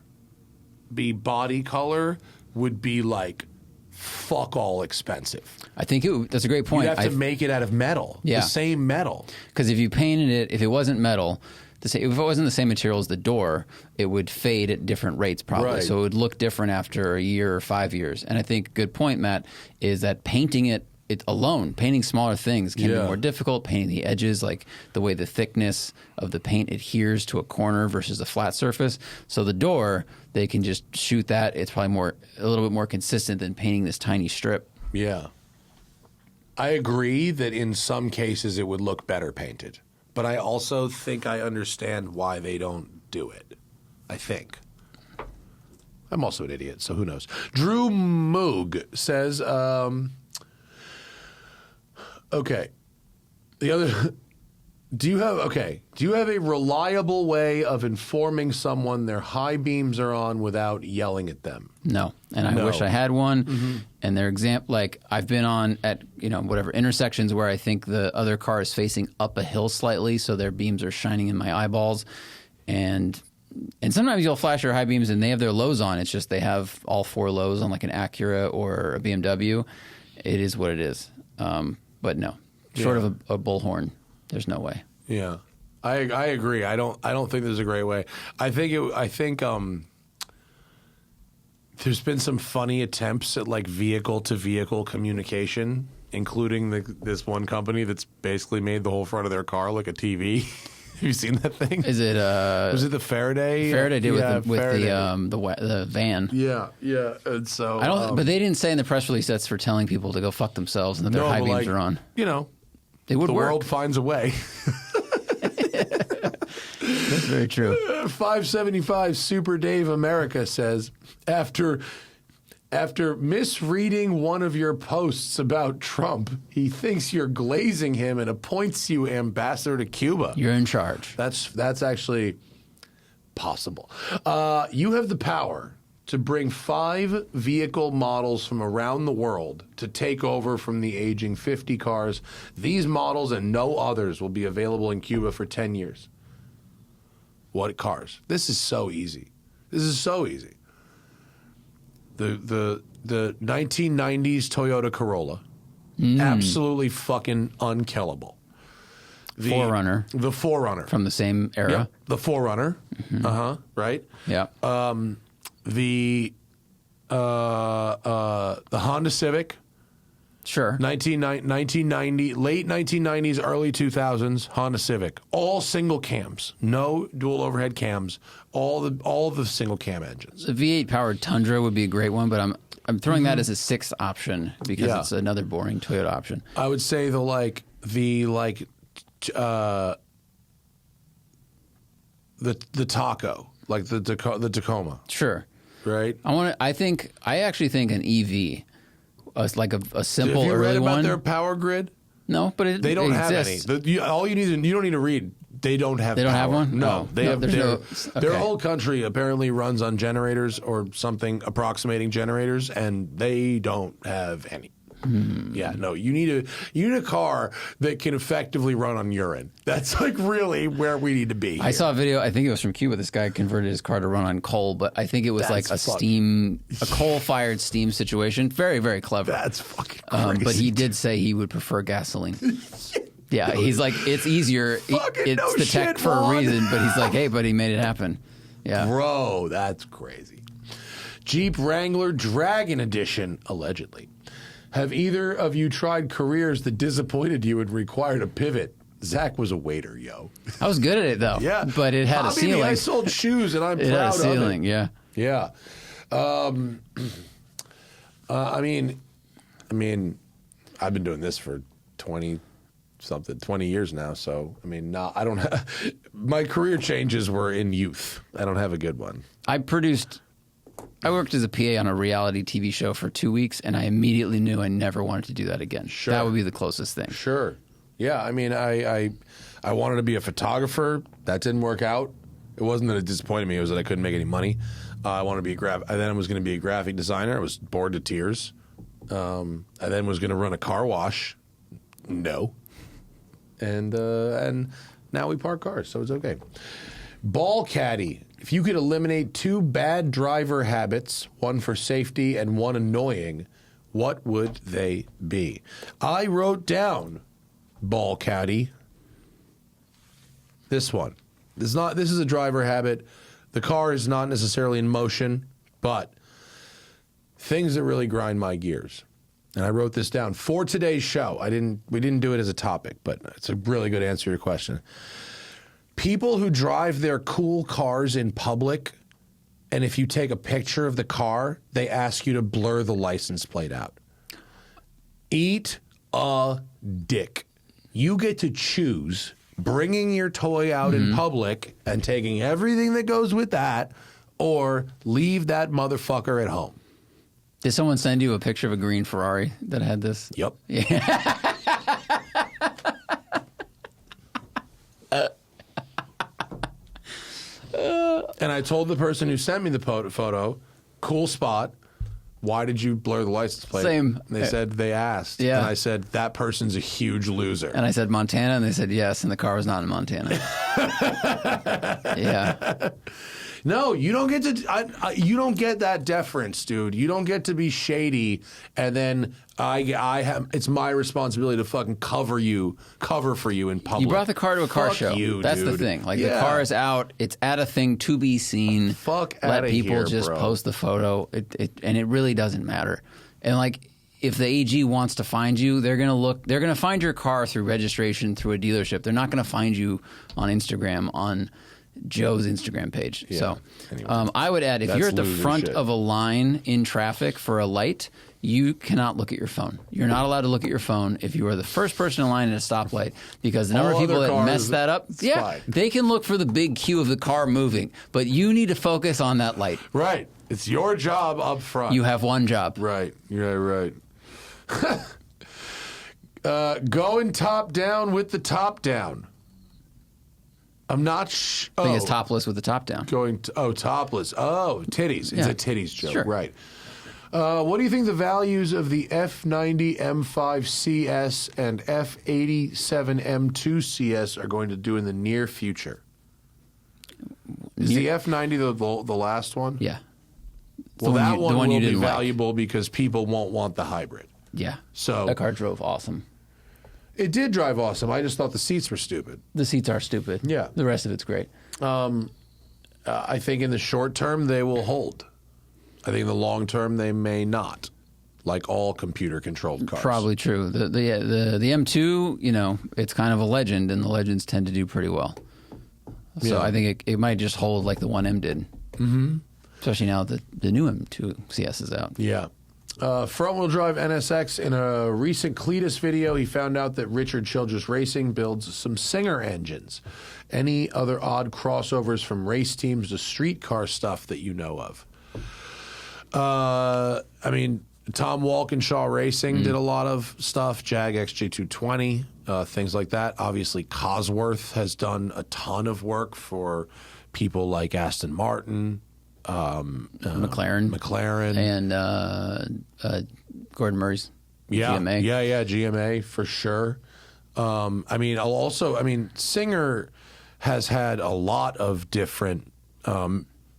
S1: be body color would be like fuck all expensive.
S2: I think that's a great point.
S1: You'd have to make it out of metal, the same metal.
S2: Because if you painted it, if it wasn't metal, if it wasn't the same material as the door, it would fade at different rates probably.
S1: Right.
S2: So it would look different after a year or 5 years. And I think good point, Matt, is that painting it it alone, painting smaller things can be
S1: Yeah.
S2: more difficult. Painting the edges, like the way the thickness of the paint adheres to a corner versus a flat surface. So the door, they can just shoot that. It's probably a little bit more consistent than painting this tiny strip.
S1: Yeah. I agree that in some cases it would look better painted, but I also think I understand why they don't do it. I think. I'm also an idiot, so who knows? Drew Moog says, okay. The other, do you have a reliable way of informing someone their high beams are on without yelling at them?
S2: No. And I wish I had one. And their example, like I've been on at, whatever intersections where I think the other car is facing up a hill slightly, so their beams are shining in my eyeballs. And sometimes you'll flash your high beams and they have their lows on. It's just they have all 4 lows on like an Acura or a BMW. It is what it is. But no, short of a bullhorn, there's no way.
S1: Yeah, I agree. I don't think there's a great way. I think there's been some funny attempts at like vehicle to vehicle communication, including this one company that's basically made the whole front of their car like a TV. Have you seen that thing?
S2: Is it
S1: was it the Faraday?
S2: Faraday did with
S1: Faraday.
S2: the van.
S1: Yeah. And so
S2: I don't. But they didn't say in the press release that's for telling people to go fuck themselves and that their high beams are on.
S1: They would. The
S2: work.
S1: world finds a way.
S2: That's very true.
S1: 575 Super Dave America says, after misreading one of your posts about Trump, he thinks you're glazing him and appoints you ambassador to Cuba.
S2: You're in charge.
S1: That's actually possible. You have the power to bring 5 vehicle models from around the world to take over from the aging 50 cars. These models and no others will be available in Cuba for 10 years. What cars? This is so easy. The 1990s Toyota Corolla, absolutely fucking unkillable. The
S2: 4Runner.
S1: The 4Runner.
S2: From the same era.
S1: Yep. The 4Runner. Right?
S2: Yeah.
S1: The Honda Civic.
S2: Sure.
S1: 1990, late 1990s, early 2000s, Honda Civic. All single cams. No dual overhead cams. All the single cam engines.
S2: The V8 powered Tundra would be a great one, but I'm throwing that as a 6th option because it's another boring Toyota option.
S1: I would say the Taco, like the Tacoma.
S2: Sure.
S1: Right?
S2: I actually think an EV, like a simple
S1: Have you
S2: early
S1: read about
S2: one.
S1: their power grid?
S2: No, but
S1: they don't have
S2: exists.
S1: any. You don't need to read. They don't have.
S2: They don't have
S1: power.
S2: one.
S1: No, they have. Their
S2: okay.
S1: whole country apparently runs on generators or something approximating generators, and they don't have any. Yeah, no. You need a car that can effectively run on urine. That's like really where we need to be.
S2: I saw a video. I think it was from Cuba. This guy converted his car to run on coal, but I think it was like a coal-fired steam situation. Very, very clever.
S1: That's fucking crazy.
S2: But he did say he would prefer gasoline. Yeah, he's like, it's easier. It's the tech for a reason, but he's like, hey, but he made it happen. Yeah,
S1: bro, that's crazy. Jeep Wrangler Dragon Edition, allegedly. Have either of you tried careers that disappointed you and required a pivot? Zach was a waiter, yo.
S2: I was good at it though.
S1: Yeah,
S2: but it had a ceiling.
S1: I sold shoes, and I'm proud of it.
S2: It had a ceiling. Yeah.
S1: Yeah. I mean, I've been doing this for 20 years now. So I mean, I don't have, my career changes were in youth. I don't have a good one.
S2: I worked as a PA on a reality TV show for 2 weeks, and I immediately knew I never wanted to do that again.
S1: Sure.
S2: That would be the closest thing.
S1: Sure. Yeah, I mean, I wanted to be a photographer. That didn't work out. It wasn't that it disappointed me. It was that I couldn't make any money. I wanted to be then I was going to be a graphic designer. I was bored to tears. I then was going to run a car wash. No. And now we park cars, so it's okay. Ball Caddy. If you could eliminate 2 bad driver habits, one for safety and one annoying, what would they be? I wrote down, Ball Caddy, this one. This is a driver habit. The car is not necessarily in motion, but things that really grind my gears. and I wrote this down for today's show. We didn't do it as a topic, but it's a really good answer to your question. People who drive their cool cars in public, and if you take a picture of the car, they ask you to blur the license plate out. Eat a dick. You get to choose bringing your toy out in public and taking everything that goes with that, or leave that motherfucker at home.
S2: Did someone send you a picture of a green Ferrari that had this?
S1: Yep.
S2: Yeah.
S1: And I told the person who sent me the photo, cool spot. Why did you blur the license plate?
S2: Same.
S1: And they said they asked.
S2: Yeah.
S1: And I said, that person's a huge loser.
S2: And I said Montana, and they said yes, and the car was not in Montana. Yeah.
S1: No, you don't get to. You don't get that deference, dude. You don't get to be shady, and then I have. It's my responsibility to fucking cover for you in public.
S2: You brought the car to a car
S1: Fuck
S2: show.
S1: you,
S2: That's
S1: dude.
S2: the thing. Like,
S1: Yeah.
S2: the car is out. It's at a thing to be seen.
S1: Fuck
S2: Let
S1: outta
S2: people
S1: here,
S2: just
S1: bro.
S2: post the photo. And it really doesn't matter. And like, if the AG wants to find you, they're gonna find your car through registration through a dealership. They're not gonna find you on Instagram on Joe's Instagram page.
S1: Yeah.
S2: So
S1: Anyway.
S2: I would add, if
S1: That's
S2: you're at the
S1: loser
S2: front
S1: shit.
S2: of a line in traffic for a light, you cannot look at your phone. You're not allowed to look at your phone if you are the first person in line at a stoplight, because the number
S1: All
S2: of people
S1: other
S2: that
S1: cars,
S2: mess that up,
S1: it's
S2: yeah,
S1: fine.
S2: they can look for the big cue of the car moving, but you need to focus on that light.
S1: Right. It's your job up front.
S2: You have one job.
S1: Right. You're right. Going top down with the top down. I'm not.
S2: I think it's topless with the top down.
S1: Topless. Oh, titties. It's
S2: Yeah.
S1: a titties joke.
S2: Sure.
S1: Right. What do you think the values of the F90 M5 CS and F87 M2 CS are going to do in the near future? Is the F90 the last one?
S2: Yeah.
S1: Well,
S2: The
S1: that
S2: one
S1: one
S2: you
S1: will be
S2: didn't like.
S1: valuable because people won't want the hybrid.
S2: Yeah.
S1: So
S2: That car drove awesome.
S1: it did drive awesome. I just thought the seats were stupid.
S2: The seats are stupid.
S1: Yeah.
S2: The rest of it's great.
S1: I think in the short term they will hold. I think in the long term they may not, like all computer controlled cars.
S2: Probably true. The M2, you know, it's kind of a legend, and the legends tend to do pretty well. So
S1: Yeah.
S2: I think it might just hold like the 1M did. Mm-hmm. Especially now that the new M2 CS is out.
S1: Yeah. Front-wheel drive NSX. In a recent Cletus video, he found out that Richard Childress Racing builds some Singer engines. Any other odd crossovers from race teams to street car stuff that you know of? I mean, Tom Walkinshaw Racing did a lot of stuff. Jag XJ220, things like that. Obviously, Cosworth has done a ton of work for people like Aston Martin,
S2: McLaren. And Gordon Murray's GMA.
S1: Yeah, GMA for sure. I mean, Singer has had a lot of different,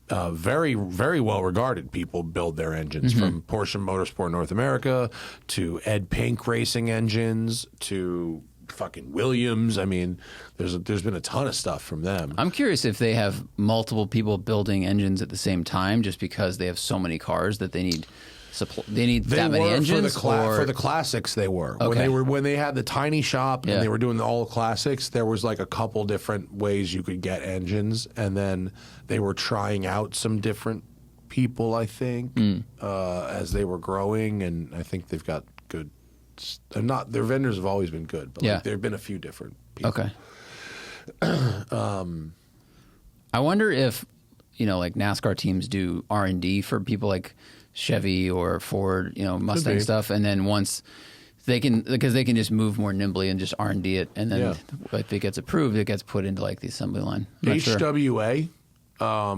S1: very, very well-regarded people build their engines, from Porsche Motorsport North America to Ed Pink Racing engines to fucking Williams. I mean, there's been a ton of stuff from them.
S2: I'm curious if they have multiple people building engines at the same time, just because they have so many cars that they need that many engines.
S1: For the classics. They were
S2: Okay.
S1: when they had the tiny shop
S2: Yeah.
S1: and they were doing all the classics. There was like a couple different ways you could get engines, and then they were trying out some different people. I think as they were growing, and I think they've got good. Their vendors have always been good, but
S2: Yeah.
S1: there have been a few different people.
S2: Okay. I wonder if, you know, like NASCAR teams do R&D for people like Chevy or Ford, you know, Mustang
S1: be.
S2: stuff, and then once because they can just move more nimbly and just R&D it, and then if it gets approved, it gets put into like the assembly line. I'm not sure.
S1: HWA,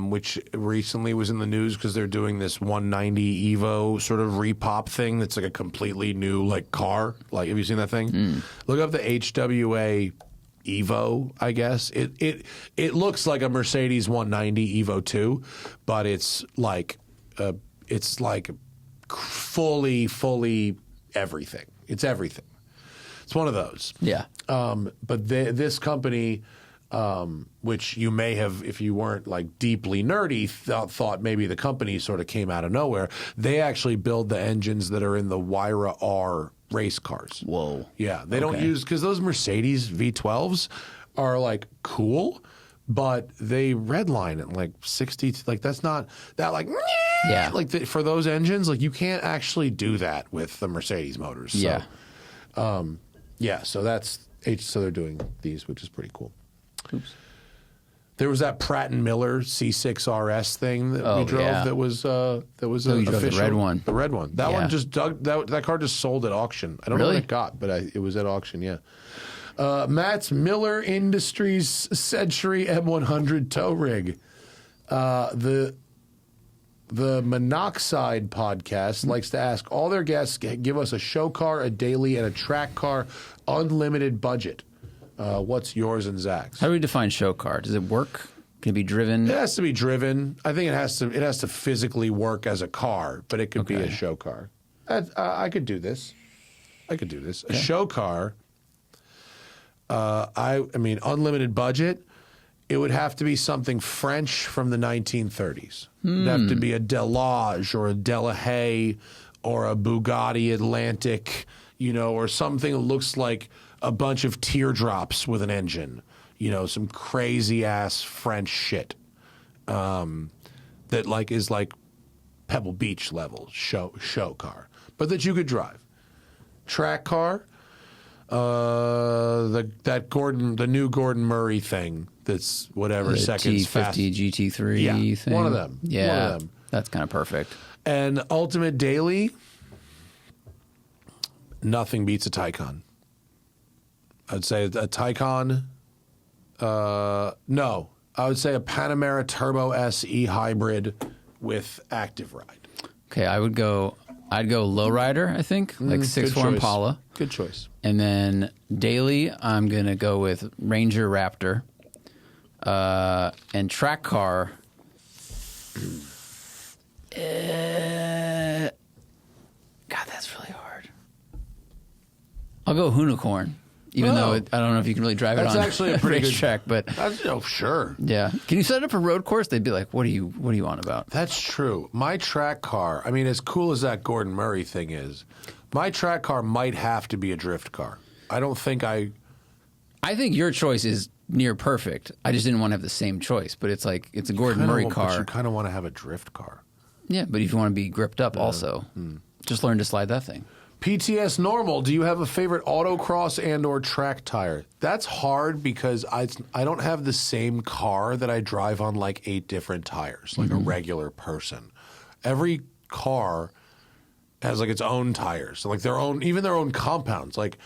S1: which recently was in the news because they're doing this 190 Evo sort of repop thing that's like a completely new like car. Like, have you seen that thing? Look up the HWA Evo, I guess. It looks like a Mercedes 190 Evo 2, but it's like fully everything. It's everything. It's one of those.
S2: Yeah.
S1: But this company which you may have, if you weren't like deeply nerdy, thought maybe the company sort of came out of nowhere. They actually build the engines that are in the Wyra R race cars.
S2: Whoa.
S1: Yeah, they don't use, because those Mercedes V12s are like cool, but they redline at like 60, like that's not that like,
S2: yeah,
S1: like for those engines, like you can't actually do that with the Mercedes motors. So, so that's so they're doing these, which is pretty cool.
S2: Oops.
S1: There was that Pratt and Miller C6 RS thing that we drove. That was
S2: official. The red one.
S1: The red one. That one just that car just sold at auction. I don't know what it got, but it was at auction. Yeah. Matt's Miller Industries Century M100 tow rig. The Monoxide podcast likes to ask all their guests, give us a show car, a daily, and a track car, unlimited budget. What's yours and Zach's?
S2: How do we define show car? Does it work? Can it be driven?
S1: It has to be driven. I think it has to physically work as a car, but it could be a show car. I could do this. A show car. I mean, unlimited budget. It would have to be something French from the 1930s. It'd have to be a Delage or a Delahaye or a Bugatti Atlantic, or something that looks like a bunch of teardrops with an engine. Some crazy ass French shit that like is like Pebble Beach level show car, but that you could drive. Track car. The new Gordon Murray thing. That's whatever
S2: the
S1: seconds
S2: T50
S1: fast.
S2: GT3 thing.
S1: One of them.
S2: Yeah,
S1: one of them.
S2: That's kind of perfect.
S1: And ultimate daily. Nothing beats a Taycan. I'd say a Taycan. No, I would say a Panamera Turbo SE hybrid with active ride.
S2: Okay, I'd go lowrider, I think, like 6'4" Impala.
S1: Good choice.
S2: And then daily, I'm going to go with Ranger Raptor. And track car, God, that's really hard. I'll go Unicorn, even though I don't know if you can really drive it on
S1: actually a pretty good
S2: track. But
S1: sure.
S2: Yeah. Can you set it up for road course? They'd be like, what are you on about?
S1: That's true. My track car, I mean, as cool as that Gordon Murray thing is, my track car might have to be a drift car. I think
S2: your choice is near perfect. I just didn't want to have the same choice, but it's like it's a Gordon Murray car.
S1: But you kind of want to have a drift car.
S2: Yeah, but if you want to be gripped up also, just learn to slide that thing.
S1: PTS Normal, do you have a favorite autocross and or track tire? That's hard because I don't have the same car that I drive on like 8 different tires, like a regular person. Every car has like its own tires, so like their own compounds, like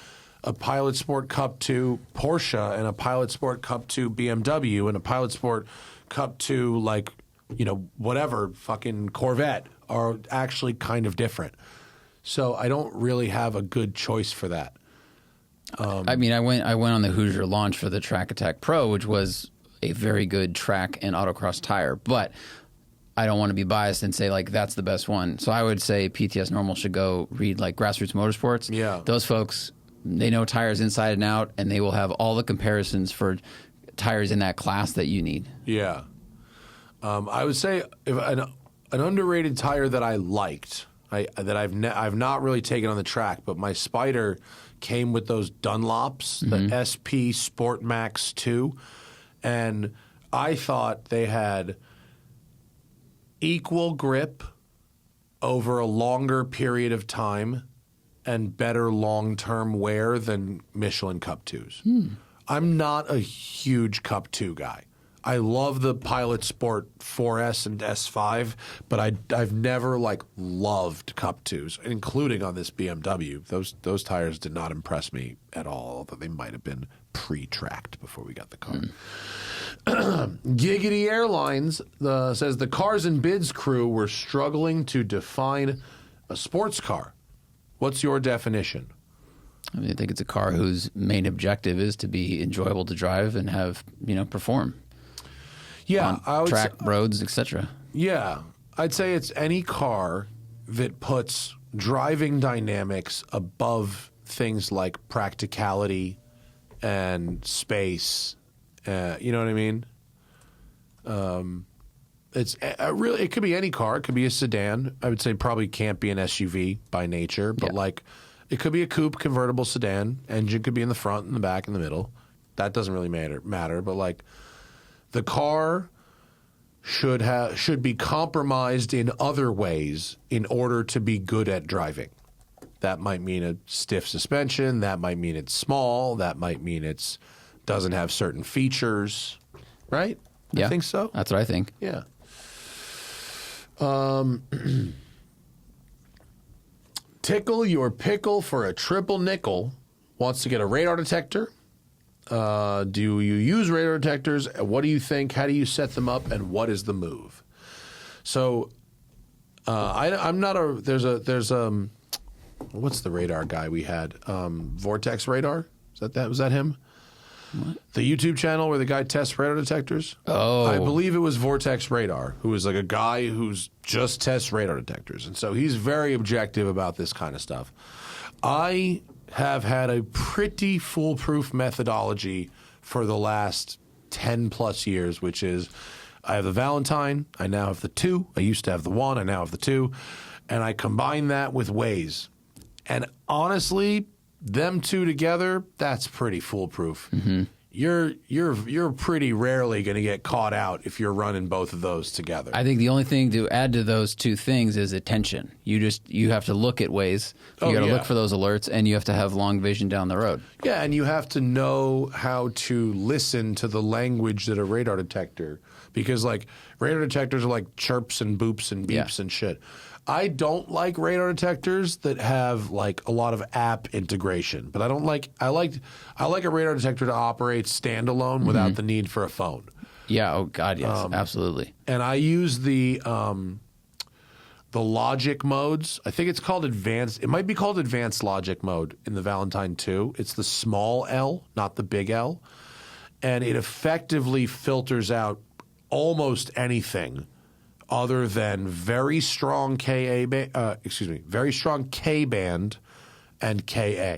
S1: a Pilot Sport Cup 2 Porsche and a Pilot Sport Cup 2 BMW and a Pilot Sport Cup 2 like, whatever fucking Corvette are actually kind of different. So I don't really have a good choice for that.
S2: I mean, I went on the Hoosier launch for the Track Attack Pro, which was a very good track and autocross tire, but I don't want to be biased and say like that's the best one. So I would say PTS Normal should go read like Grassroots Motorsports.
S1: Yeah.
S2: Those folks, they know tires inside and out, and they will have all the comparisons for tires in that class that you need.
S1: Yeah. I would say if an underrated tire that I liked, I've not really taken on the track, but my Spider came with those Dunlops, the SP Sport Max 2, and I thought they had equal grip over a longer period of time and better long-term wear than Michelin Cup 2s. I'm not a huge Cup 2 guy. I love the Pilot Sport 4S and S5, but I've never like loved Cup 2s, including on this BMW. Those tires did not impress me at all, although they might have been pre-tracked before we got the car. Giggity Airlines says the Cars and Bids crew were struggling to define a sports car. What's your definition?
S2: I mean, I think it's a car whose main objective is to be enjoyable to drive and have, perform.
S1: Yeah,
S2: on track, roads, etc.
S1: Yeah, I'd say it's any car that puts driving dynamics above things like practicality and space You know what I mean? It's really, it could be any car. It could be a sedan. I would say probably can't be an SUV by nature, but like it could be a coupe convertible sedan. Engine could be in the front, in the back, in the middle. That doesn't really matter. But like the car should be compromised in other ways in order to be good at driving. That might mean a stiff suspension. That might mean it's small. That might mean it's doesn't have certain features. Right?
S2: Yeah,
S1: I think so.
S2: That's what I think.
S1: Yeah. Tickle Your Pickle for a Triple Nickel wants to get a radar detector. Do you use radar detectors? What do you think? How do you set them up? And what is the move? So, I'm not a. There's what's the radar guy we had? Vortex Radar. Was that him? What? The YouTube channel where the guy tests radar detectors?
S2: Oh.
S1: I believe it was Vortex Radar, who is like a guy who's just tests radar detectors. And so he's very objective about this kind of stuff. I have had a pretty foolproof methodology for the last 10 plus years, which is I have the Valentine, I now have the 2. I used to have the 1, I now have the 2. And I combine that with Waze. And honestly, them two together, that's pretty foolproof. Mm-hmm. You're pretty rarely going to get caught out if you're running both of those together.
S2: I think the only thing to add to those two things is attention. You have to look at Waze. You got to look for those alerts, and you have to have long vision down the road.
S1: Yeah, and you have to know how to listen to the language that a radar detector, because like radar detectors are like chirps and boops and beeps and shit. I don't like radar detectors that have like a lot of app integration, but I like a radar detector to operate standalone without the need for a phone.
S2: Yeah. Oh God. Yes. Absolutely.
S1: And I use the logic modes. I think it's called advanced. It might be called advanced logic mode in the Valentine 2. It's the small L, not the big L, and it effectively filters out almost anything other than very strong very strong K band and KA.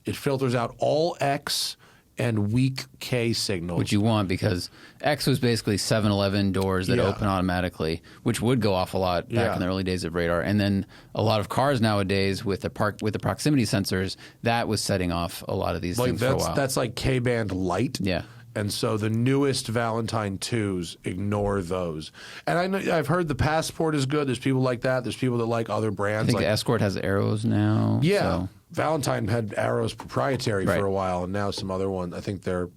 S1: It filters out all X and weak K signals.
S2: Which you want, because X was basically 7-Eleven doors that open automatically, which would go off a lot back in the early days of radar. And then a lot of cars nowadays with the proximity sensors, that was setting off a lot of these things for a while.
S1: That's like K band light.
S2: Yeah.
S1: And so the newest Valentine 2s ignore those. And I've heard the Passport is good. There's people like that. There's people that like other brands.
S2: I think the Escort has arrows now.
S1: Yeah.
S2: So.
S1: Valentine had arrows proprietary for a while, and now some other one. I think their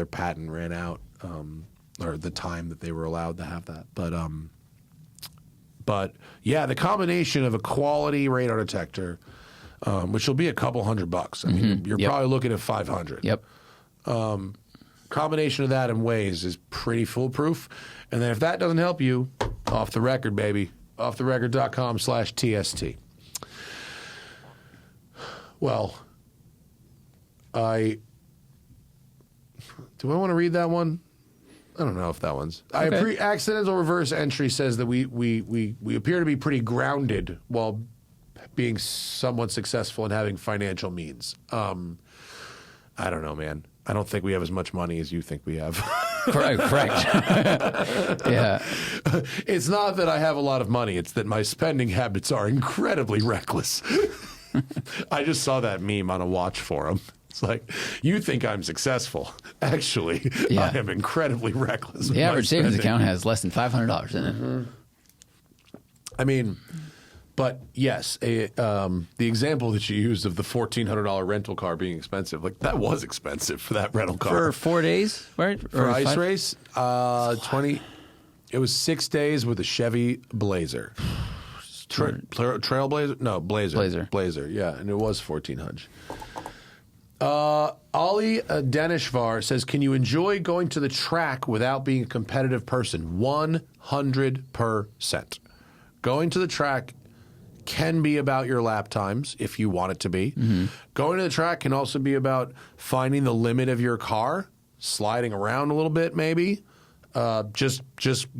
S1: patent ran out, or the time that they were allowed to have that. But yeah, the combination of a quality radar detector, which will be a couple $100. I mean, you're probably looking at $500.
S2: Yep.
S1: Combination of that and Waze is pretty foolproof. And then if that doesn't help you, off the record, baby. offtherecord.com/TST. Well, do I want to read that one? I don't know if that one's. Okay. Accidental reverse entry says that we appear to be pretty grounded while being somewhat successful and having financial means. I don't know, man. I don't think we have as much money as you think we have.
S2: Correct. Yeah.
S1: It's not that I have a lot of money. It's that my spending habits are incredibly reckless. I just saw that meme on a watch forum. It's like, you think I'm successful. Actually, I am incredibly reckless.
S2: The average savings account has less than $500 in it. Mm-hmm.
S1: I mean... But yes, the example that you used of the $1,400 rental car being expensive, like that was expensive for that rental car.
S2: For 4 days, right?
S1: For ice race, 20. It was 6 days with a Chevy Blazer. Trailblazer? No, Blazer. Blazer, yeah, and it was $1,400. Ali Danishvar says, can you enjoy going to the track without being a competitive person? 100%. Going to the track can be about your lap times if you want it to be. Mm-hmm. Going to the track can also be about finding the limit of your car, sliding around a little bit maybe, just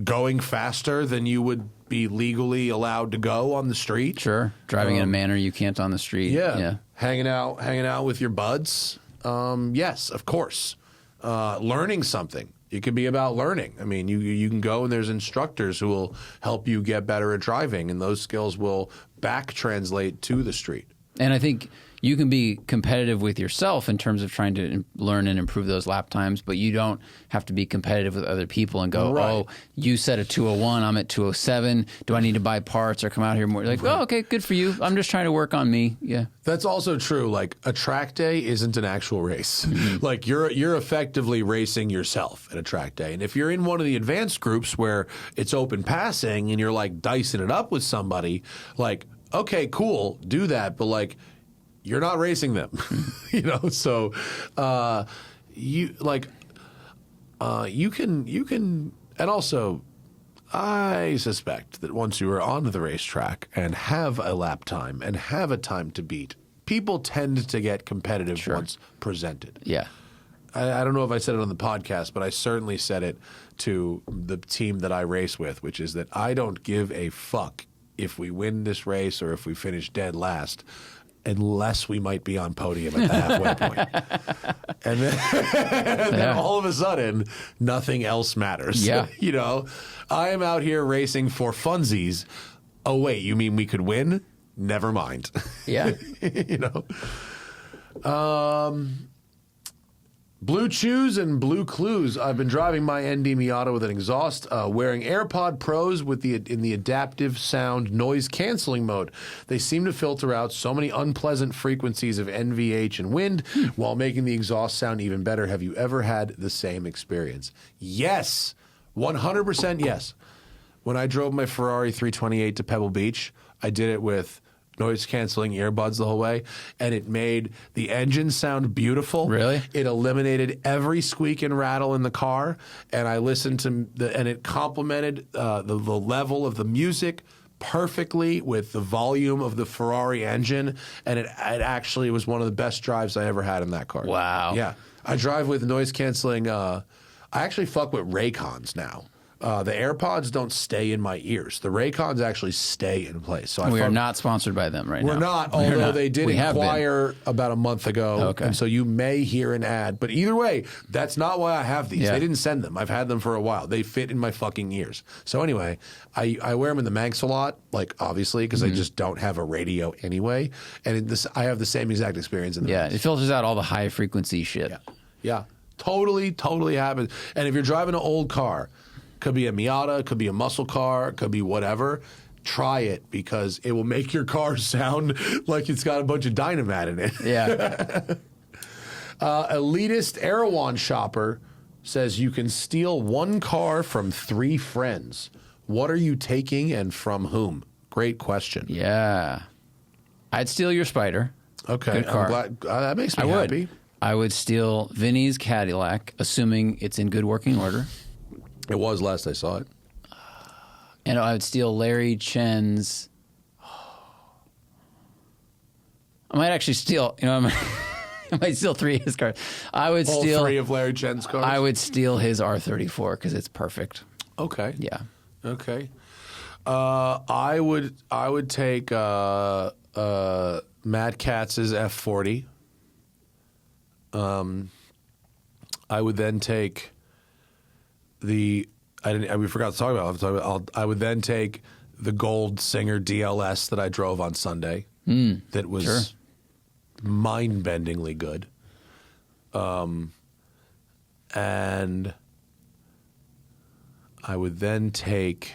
S1: going faster than you would be legally allowed to go on the street.
S2: Sure. Driving in a manner you can't on the street.
S1: Yeah. Hanging out with your buds. Yes, of course. learning something. It could be about learning. I mean, you can go and there's instructors who will help you get better at driving, and those skills will back translate to the street.
S2: And I think you can be competitive with yourself in terms of trying to learn and improve those lap times, but you don't have to be competitive with other people and go,
S1: Right.
S2: oh, you set a 201, I'm at 207. Do I need to buy parts or come out here more? Like, oh, okay, good for you. I'm just trying to work on me. Yeah.
S1: That's also true. Like, a track day isn't an actual race.
S2: Mm-hmm.
S1: Like, you're effectively racing yourself at a track day. And if you're in one of the advanced groups where it's open passing and you're like dicing it up with somebody, like, okay, cool, do that, but like, you're not racing them, you know. So, you can, and also, I suspect that once you are on the racetrack and have a lap time and have a time to beat, people tend to get competitive once presented.
S2: Yeah.
S1: I don't know if I said it on the podcast, but I certainly said it to the team that I race with, which is that I don't give a fuck if we win this race or if we finish dead last, unless we might be on podium at the halfway point. And then all of a sudden, nothing else matters.
S2: Yeah.
S1: You know, I am out here racing for funsies. Oh, wait, you mean we could win? Never mind.
S2: Yeah.
S1: You know? Blue Chews and Blue Clues. I've been driving my INDY Miata with an exhaust, wearing AirPod Pros in the adaptive sound noise canceling mode. They seem to filter out so many unpleasant frequencies of NVH and wind while making the exhaust sound even better. Have you ever had the same experience? Yes, 100% yes. When I drove my Ferrari 328 to Pebble Beach, I did it with noise-canceling earbuds the whole way, and it made the engine sound beautiful.
S2: Really?
S1: It eliminated every squeak and rattle in the car, and I listened to and it complemented the level of the music perfectly with the volume of the Ferrari engine, and it actually was one of the best drives I ever had in that car.
S2: Wow.
S1: Yeah. I drive with noise-canceling. I actually fuck with Raycons now. The AirPods don't stay in my ears. The Raycons actually stay in place. So
S2: We are not sponsored by them right now.
S1: We're not, although they did
S2: We have been.
S1: inquire about a month ago.
S2: Okay.
S1: And so you may hear an ad. But either way, that's not why I have these.
S2: Yeah.
S1: They didn't send them. I've had them for a while. They fit in my fucking ears. So anyway, I wear them in the Manx a lot, like obviously, because I just don't have a radio anyway. And I have the same exact experience in the
S2: Yeah,
S1: Manx.
S2: it filters out all the high frequency shit.
S1: Yeah. Totally happens. And if you're driving an old car, could be a Miata, could be a muscle car, could be whatever, try it because it will make your car sound like it's got a bunch of dynamite in it.
S2: Yeah.
S1: Elitist Erewhon shopper says you can steal one car from 3 friends. What are you taking and from whom? Great question.
S2: Yeah. I'd steal your Spider.
S1: Okay.
S2: Good car.
S1: I'm glad, that makes me
S2: I would.
S1: happy.
S2: I would steal Vinny's Cadillac, assuming it's in good working order.
S1: It was last I saw it.
S2: And I would steal Larry Chen's. I might actually steal, I might steal 3 of his cars. I would
S1: All
S2: steal
S1: 3 of Larry Chen's cars?
S2: I would steal his R34 because it's perfect.
S1: Okay.
S2: Yeah.
S1: Okay. I would take Matt Katz's F40. I would then take we forgot to talk about. I would then take the Gold Singer DLS that I drove on Sunday. That was mind-bendingly good. And I would then take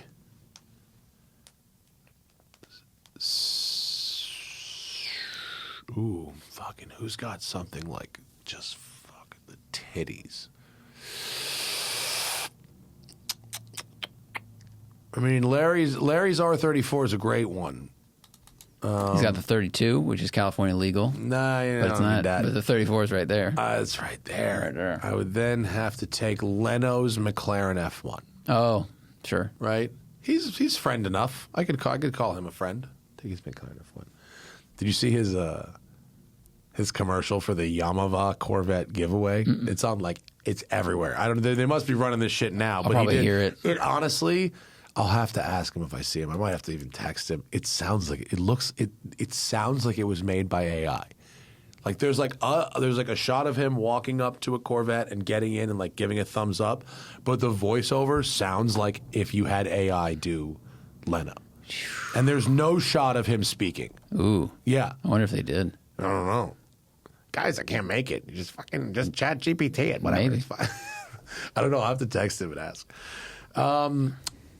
S1: fucking who's got something like just fucking the titties. I mean, Larry's R34 is a great one.
S2: He's got the 32, which is California legal.
S1: Nah,
S2: But it's not. But the 34 is right there.
S1: It's right there.
S2: Right there.
S1: I would then have to take Leno's McLaren F1.
S2: Oh, sure.
S1: Right? He's friend enough. I could call him a friend. Take his McLaren F1. Did you see his commercial for the Yamaha Corvette giveaway? Mm-mm. It's on it's everywhere. I don't. They must be running this shit now.
S2: I'll probably hear it.
S1: Honestly, I'll have to ask him if I see him. I might have to even text him. It sounds like it sounds like it was made by AI. Like there's like a shot of him walking up to a Corvette and getting in and like giving a thumbs up, but the voiceover sounds like if you had AI do Leno. And there's no shot of him speaking.
S2: Ooh.
S1: Yeah.
S2: I wonder if they did.
S1: I don't know. Guys, I can't make it. You just chat GPT it. Whatever.
S2: Maybe.
S1: It's fine. I don't know. I'll have to text him and ask.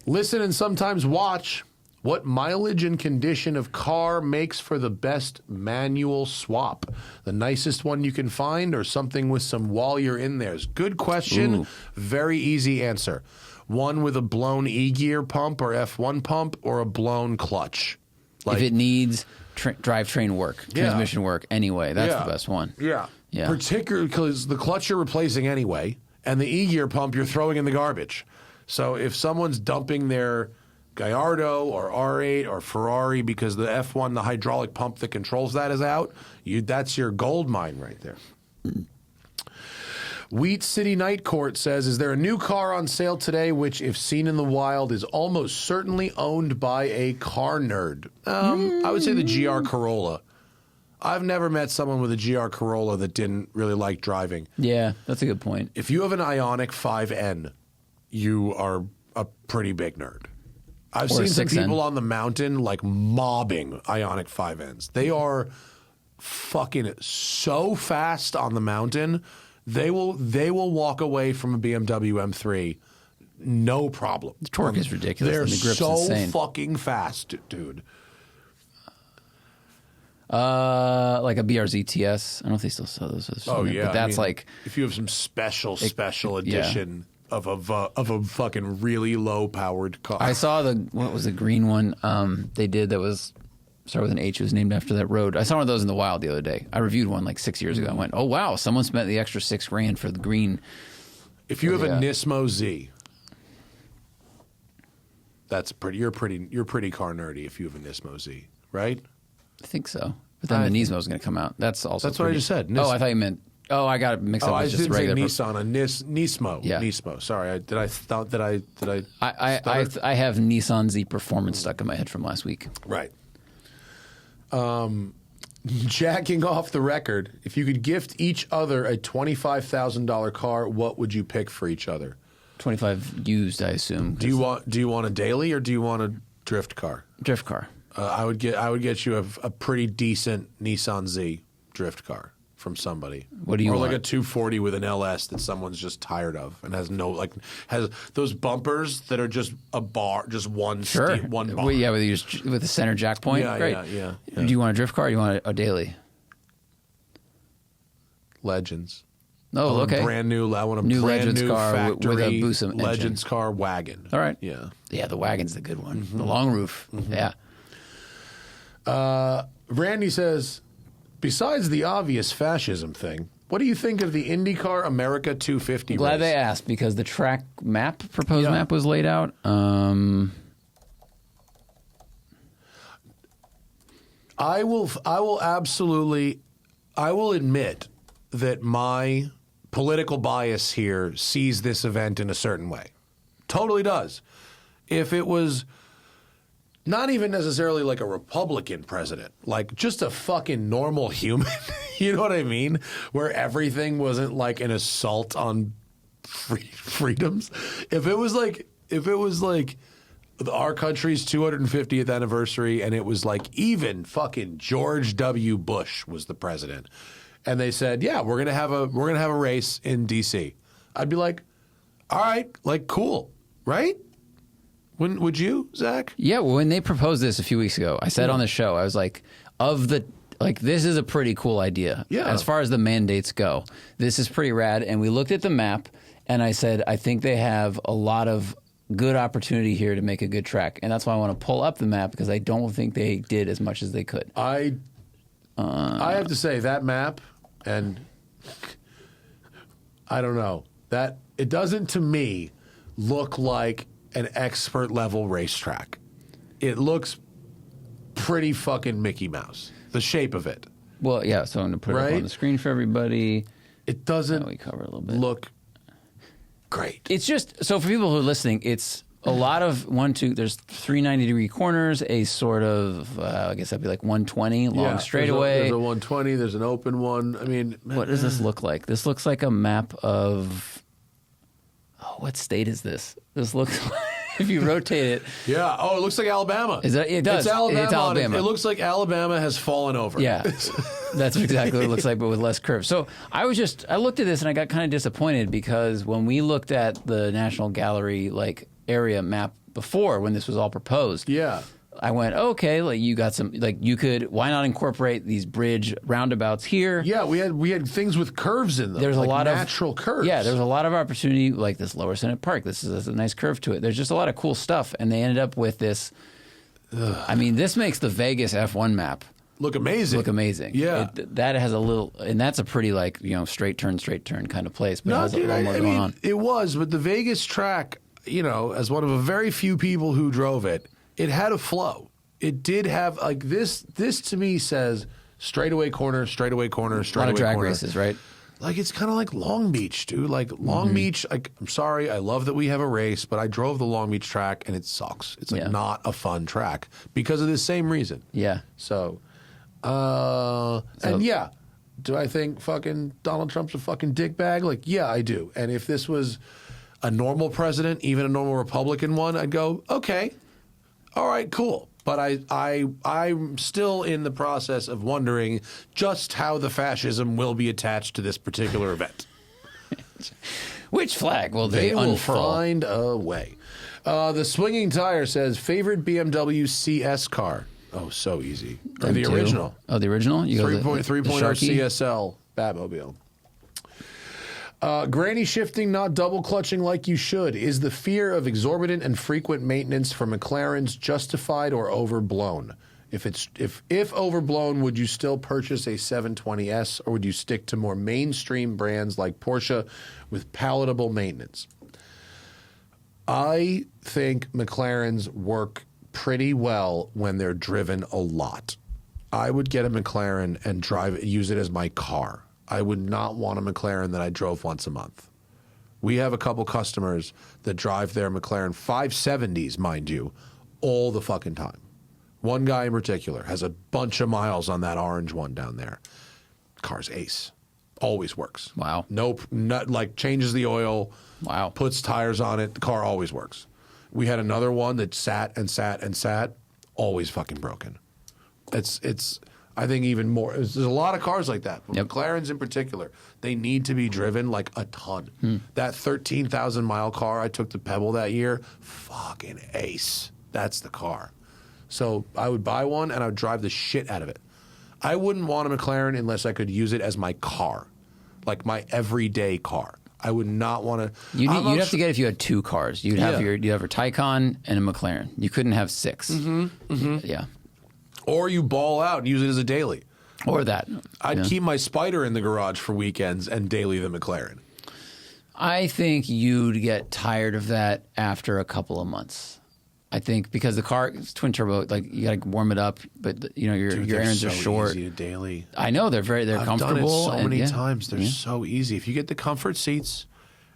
S1: Listen and sometimes watch. What mileage and condition of car makes for the best manual swap? The nicest one you can find or something with some while you're in there? Good question.
S2: Ooh.
S1: Very easy answer. One with a blown E-gear pump or F1 pump or a blown clutch.
S2: If it needs drivetrain work, transmission work anyway, that's the best one.
S1: Yeah.
S2: Yeah.
S1: Particularly because the clutch you're replacing anyway, and the E-gear pump you're throwing in the garbage. So if someone's dumping their Gallardo or R8 or Ferrari because the F1, the hydraulic pump that controls that is out, that's your gold mine right there. Wheat City Night Court says, is there a new car on sale today which, if seen in the wild, is almost certainly owned by a car nerd? I would say the GR Corolla. I've never met someone with a GR Corolla that didn't really like driving.
S2: Yeah, that's a good point.
S1: If you have an Ioniq 5N, you are a pretty big nerd. I've seen some people on the mountain like mobbing Ioniq 5Ns. They are fucking so fast on the mountain. They will walk away from a BMW M3 no problem.
S2: The torque is ridiculous.
S1: They're
S2: and the grip's
S1: so
S2: insane.
S1: fucking fast, dude.
S2: Like a BRZ TS. I don't know if they still sell those.
S1: Oh yeah,
S2: but that's like
S1: if you have some special edition of a fucking really low powered car.
S2: I saw what was the green one they did that was started with an H. It was named after that road. I saw one of those in the wild the other day. I reviewed one like 6 years ago. I went, oh wow, someone spent the extra $6,000 for the green.
S1: If you have a Nismo Z, that's pretty. You're pretty car nerdy if you have a Nismo Z, right?
S2: I think so. But then the Nismo is going to come out. That's also
S1: what I just said.
S2: Oh, I thought you meant. Oh, I got it mixed up with just
S1: I
S2: regular.
S1: didn't say Nissan. Nismo.
S2: Yeah.
S1: Nismo. Sorry.
S2: I have Nissan Z Performance stuck in my head from last week.
S1: Right. Jacking off the record. If you could gift each other a $25,000 car, what would you pick for each other?
S2: 25 used, I assume.
S1: Do you want a daily or do you want a drift car?
S2: Drift car.
S1: I would get you a pretty decent Nissan Z drift car from somebody.
S2: What do you want?
S1: Or like a 240 with an LS that someone's just tired of and has those bumpers that are just a bar, just one one bar.
S2: Well, yeah, with the center jack point.
S1: Yeah,
S2: right?
S1: yeah.
S2: Do you want a drift car or do you want a daily?
S1: Legends.
S2: Oh, okay.
S1: Brand new. I want a
S2: new
S1: brand
S2: Legends
S1: new
S2: car
S1: factory
S2: with a Busa engine.
S1: Legends car wagon.
S2: All right.
S1: Yeah.
S2: Yeah, the wagon's the good one. The long roof. Yeah.
S1: Randy says, besides the obvious fascism thing, what do you think of the IndyCar America 250
S2: Glad
S1: race?
S2: they asked because the track proposed map was laid out.
S1: I will admit that my political bias here sees this event in a certain way. Totally does. If it was not even necessarily like a Republican president, like just a fucking normal human, you know what I mean? Where everything wasn't like an assault on freedoms. If it was like our country's 250th anniversary and it was like even fucking George W. Bush was the president and they said, yeah, we're going to have a race in DC. I'd be like, all right, like cool, right? Would you, Zach?
S2: Yeah, well, when they proposed this a few weeks ago, I said on the show, I was like, this is a pretty cool idea.
S1: Yeah.
S2: As far as the mandates go, this is pretty rad. And we looked at the map, and I said, I think they have a lot of good opportunity here to make a good track. And that's why I want to pull up the map, because I don't think they did as much as they could.
S1: I have to say, that map, and I don't know, that it doesn't, to me, look like an expert level racetrack. It looks pretty fucking Mickey Mouse, the shape of it.
S2: Well, yeah, so I'm going to put it up on the screen for everybody.
S1: It doesn't
S2: we cover a little bit.
S1: look great.
S2: It's just, so for people who are listening, it's a lot of there's 390-degree corners, a sort of, I guess that'd be like 120 long straightaway.
S1: There's a 120, there's an open one. I mean,
S2: what does this look like? This looks like a map of, what state is this? This looks like, if you rotate it.
S1: Yeah. Oh, it looks like Alabama.
S2: It does.
S1: It's Alabama.
S2: It's Alabama.
S1: It looks like Alabama has fallen over.
S2: Yeah. That's exactly what it looks like, but with less curves. So I looked at this and I got kind of disappointed because when we looked at the National Gallery area map before, when this was all proposed, I went, okay, you got some, you could, why not incorporate these bridge roundabouts here?
S1: Yeah, we had things with curves in them. There's
S2: a lot of
S1: natural curves.
S2: Yeah, there's a lot of opportunity, like this Lower Senate Park. This is a nice curve to it. There's just a lot of cool stuff, and they ended up with this. I mean, this makes the Vegas F1 map
S1: look amazing. Yeah,
S2: that has a little, and that's a pretty straight turn kind of place. But it has a little more going on.
S1: It was, but the Vegas track, as one of a very few people who drove it. It had a flow. It did have this. This to me says straightaway corner, straightaway corner, straightaway corner.
S2: A lot of drag races, right?
S1: It's kind of like Long Beach, dude. Long Beach. I'm sorry, I love that we have a race, but I drove the Long Beach track and it sucks. It's not a fun track because of the same reason.
S2: Yeah.
S1: So, and yeah, do I think fucking Donald Trump's a fucking dickbag? Yeah, I do. And if this was a normal president, even a normal Republican one, I'd go, okay. All right, cool. But I'm still in the process of wondering just how the fascism will be attached to this particular event.
S2: Which flag will they
S1: will
S2: unfurl?
S1: Find a way. The Swinging Tire says, favorite BMW CS car. Oh, so easy. Or the original.
S2: Oh, the original? You
S1: 3.0 CSL Batmobile. Granny shifting, not double clutching like you should. Is the fear of exorbitant and frequent maintenance for McLarens justified or overblown? If overblown, would you still purchase a 720S or would you stick to more mainstream brands like Porsche with palatable maintenance? I think McLarens work pretty well when they're driven a lot. I would get a McLaren and use it as my car. I would not want a McLaren that I drove once a month. We have a couple customers that drive their McLaren 570s, mind you, all the fucking time. One guy in particular has a bunch of miles on that orange one down there. Car's ace. Always works.
S2: Wow.
S1: Nope. Changes the oil.
S2: Wow.
S1: Puts tires on it. The car always works. We had another one that sat and sat and sat. Always fucking broken. It's I think even more. There's a lot of cars like that. But McLarens in particular, they need to be driven a ton. That 13,000-mile car I took to Pebble that year, fucking ace. That's the car. So I would buy one and I would drive the shit out of it. I wouldn't want a McLaren unless I could use it as my car, my everyday car. I would not want to.
S2: You'd have to get if you had two cars. You'd have your Taycan and a McLaren. You couldn't have six. Yeah.
S1: Or you ball out and use it as a daily.
S2: Or that.
S1: I'd keep my Spider in the garage for weekends and daily the McLaren.
S2: I think you'd get tired of that after a couple of months. I think because the car is twin turbo, you got to warm it up, but your errands are short.
S1: Easy to daily.
S2: I know they're comfortable.
S1: I've done it so many times. They're so easy. If you get the comfort seats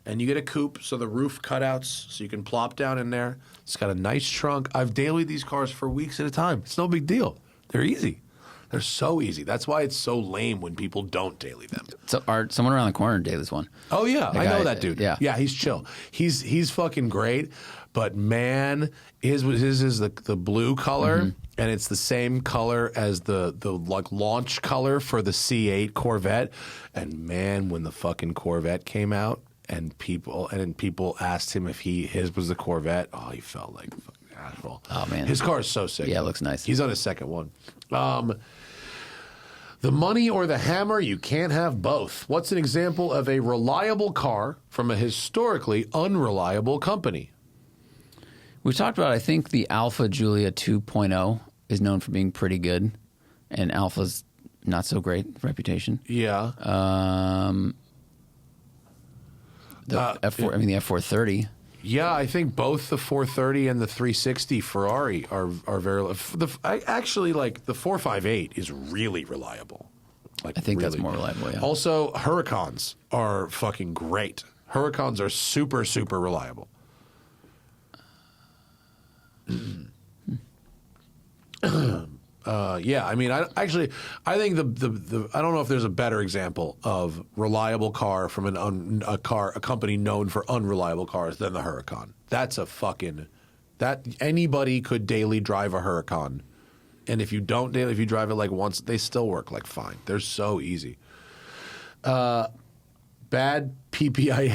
S1: and you get a coupe, so the roof cutouts, so you can plop down in there. It's got a nice trunk. I've dailied these cars for weeks at a time. It's no big deal. They're easy. They're so easy. That's why it's so lame when people don't daily them.
S2: So someone around the corner dailies one.
S1: Oh yeah, I know that dude.
S2: Yeah,
S1: he's chill. He's fucking great. But man, his is the blue color, and it's the same color as the launch color for the C8 Corvette. And man, when the fucking Corvette came out, and people asked him if his was the Corvette, oh, he felt like a fucking asshole.
S2: Oh man,
S1: his car is so sick.
S2: Yeah, it looks nice.
S1: He's on his second one. The money or the hammer, you can't have both. What's an example of a reliable car from a historically unreliable company?
S2: We talked about, I think, the Alfa Giulia 2.0 is known for being pretty good, and Alfa's not so great reputation.
S1: Yeah.
S2: The F430.
S1: Yeah, I think both the 430 and the 360 Ferrari are very. Actually, the 458 is really reliable.
S2: I think that's more reliable. Yeah.
S1: Also, Huracans are fucking great. Huracans are super, super reliable. Yeah, I mean, I think the I don't know if there's a better example of reliable car from a company known for unreliable cars than the Huracan. That's a fucking that anybody could daily drive a Huracan, and if you don't daily, if you drive it like once, they still work like fine. They're so easy. Bad PPI